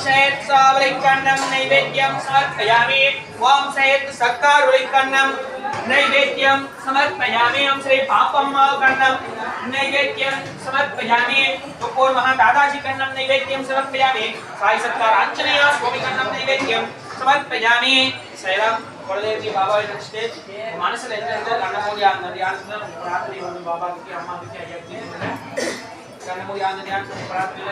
Speaker 1: शयत् सावलिकन्नं नैवेद्यं समर्पयामि ओम शयत् सक्कारुलिकन्नं नैवेद्यं समर्पयामि ओम श्री पापम्मा कन्नं नैवेद्यं समर्पयामि तुकोर महादादाजी कन्नं नैवेद्यं समर्पयामि साई सत्कार आंजनेय स्वामी कन्नं नैवेद्यं समर्पयामि सैराम కొడదేవి బాబా నెక్స్ట్ మనసులో ఏంటంటే కన్నమూలి ఆంద ధ్యానంలో ప్రార్థన ఉంది బాబాకి అమ్మకి అయ్యకి కన్నమూలి ఆంద ధ్యానం ప్రార్థన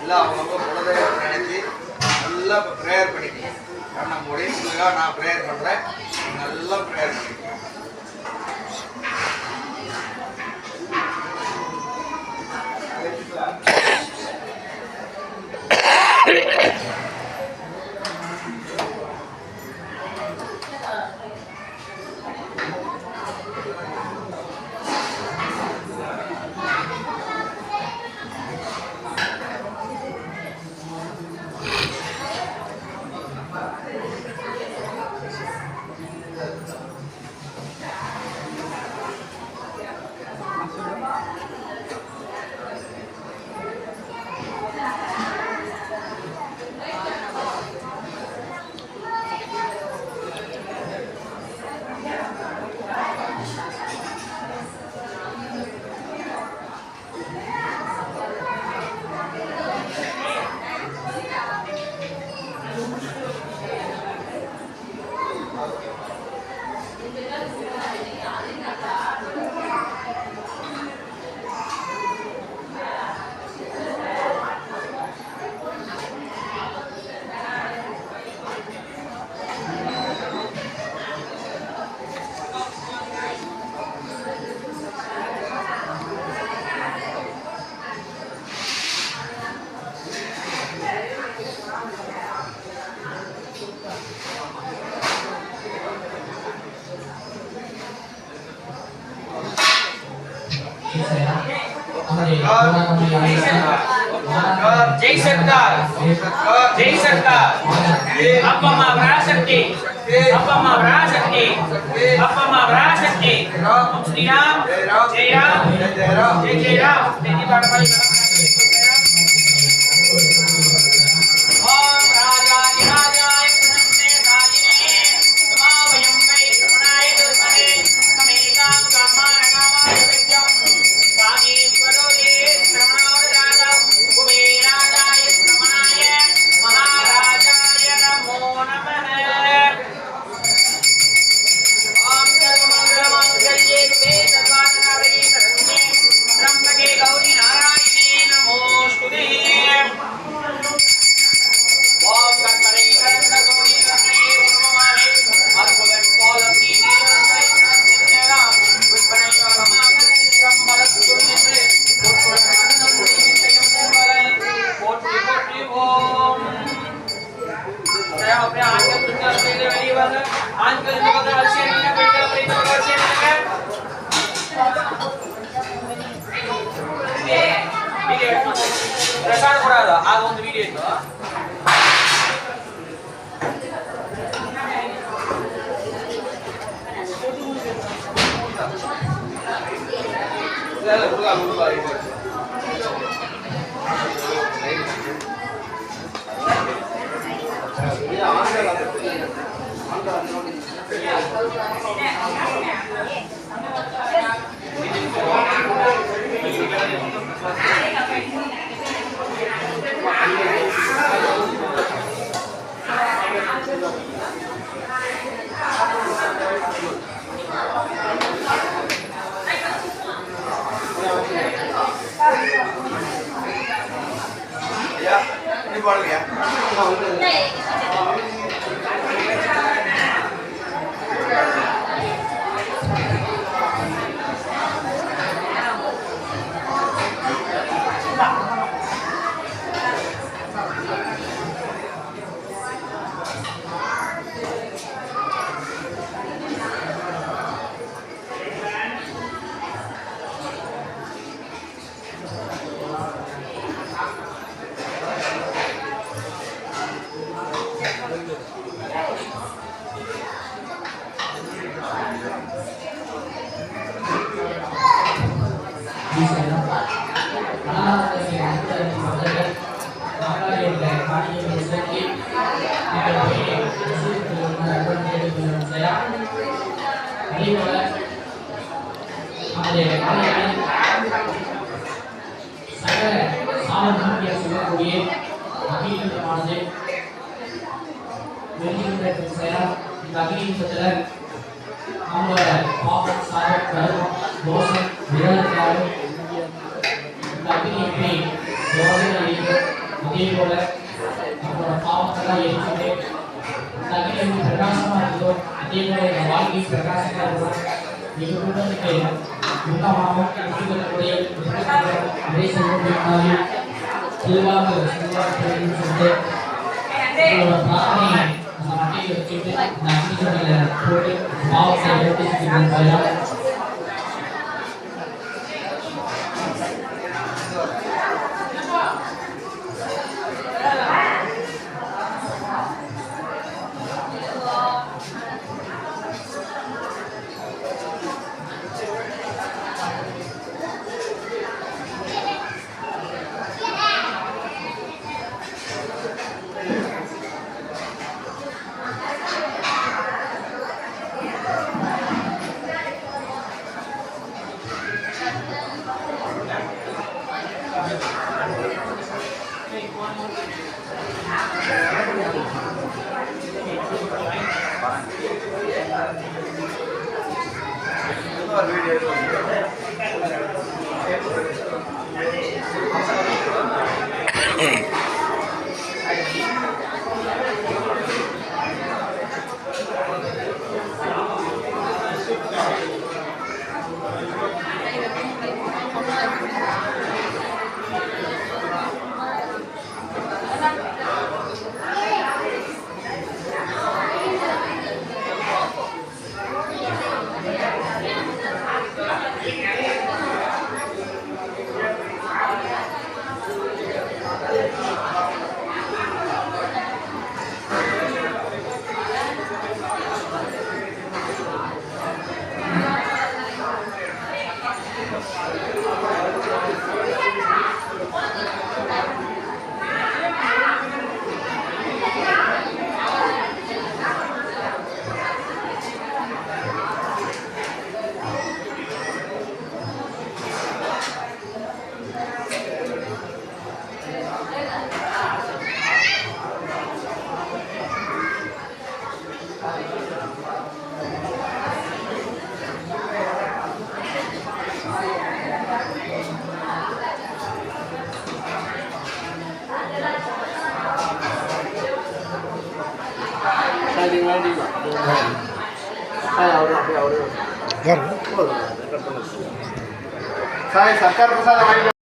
Speaker 2: எல்லாம் அவங்க குலதெய்வத்தை நினைச்சு நல்லா ப்ரேயர் பண்ணிக்கங்க. நம்ம முடியுங்க, நான் ப்ரேயர் பண்ணுறேன், நல்லா ப்ரேயர் பண்ணிக்கங்க.
Speaker 1: जय सरकार, जय सरकार, अप्पम्मा वराशक्ति, अप्पम्मा वराशक्ति, अप्पम्मा वराशक्ति, ओम श्री राम, जय राम, जय जय राम, तेरी बात वाली ओम राजाय राजाय प्रसन्ने दायिने समावयं वै श्रवणाय दुर्महे समेकां कामाय कामाय विद्यं कामेश्वरो ये श्रवणाय राजा कुबेराजाय श्रवणाय महाराजाय नमो नमः ओम सर्वमंगलमंगल्ये शिवे सर्वार्थसाधके शरण्ये त्र्यंबके गौरी नारायणे नमो ಪ್ರಸಾದ ಕೊಡೋದು ಆಗ ಒಂದು ವಿಡಿಯೋ ಇತ್ತು.
Speaker 3: யாரு
Speaker 6: ಸರ್ಕಾರ ಪ್ರಸಾದ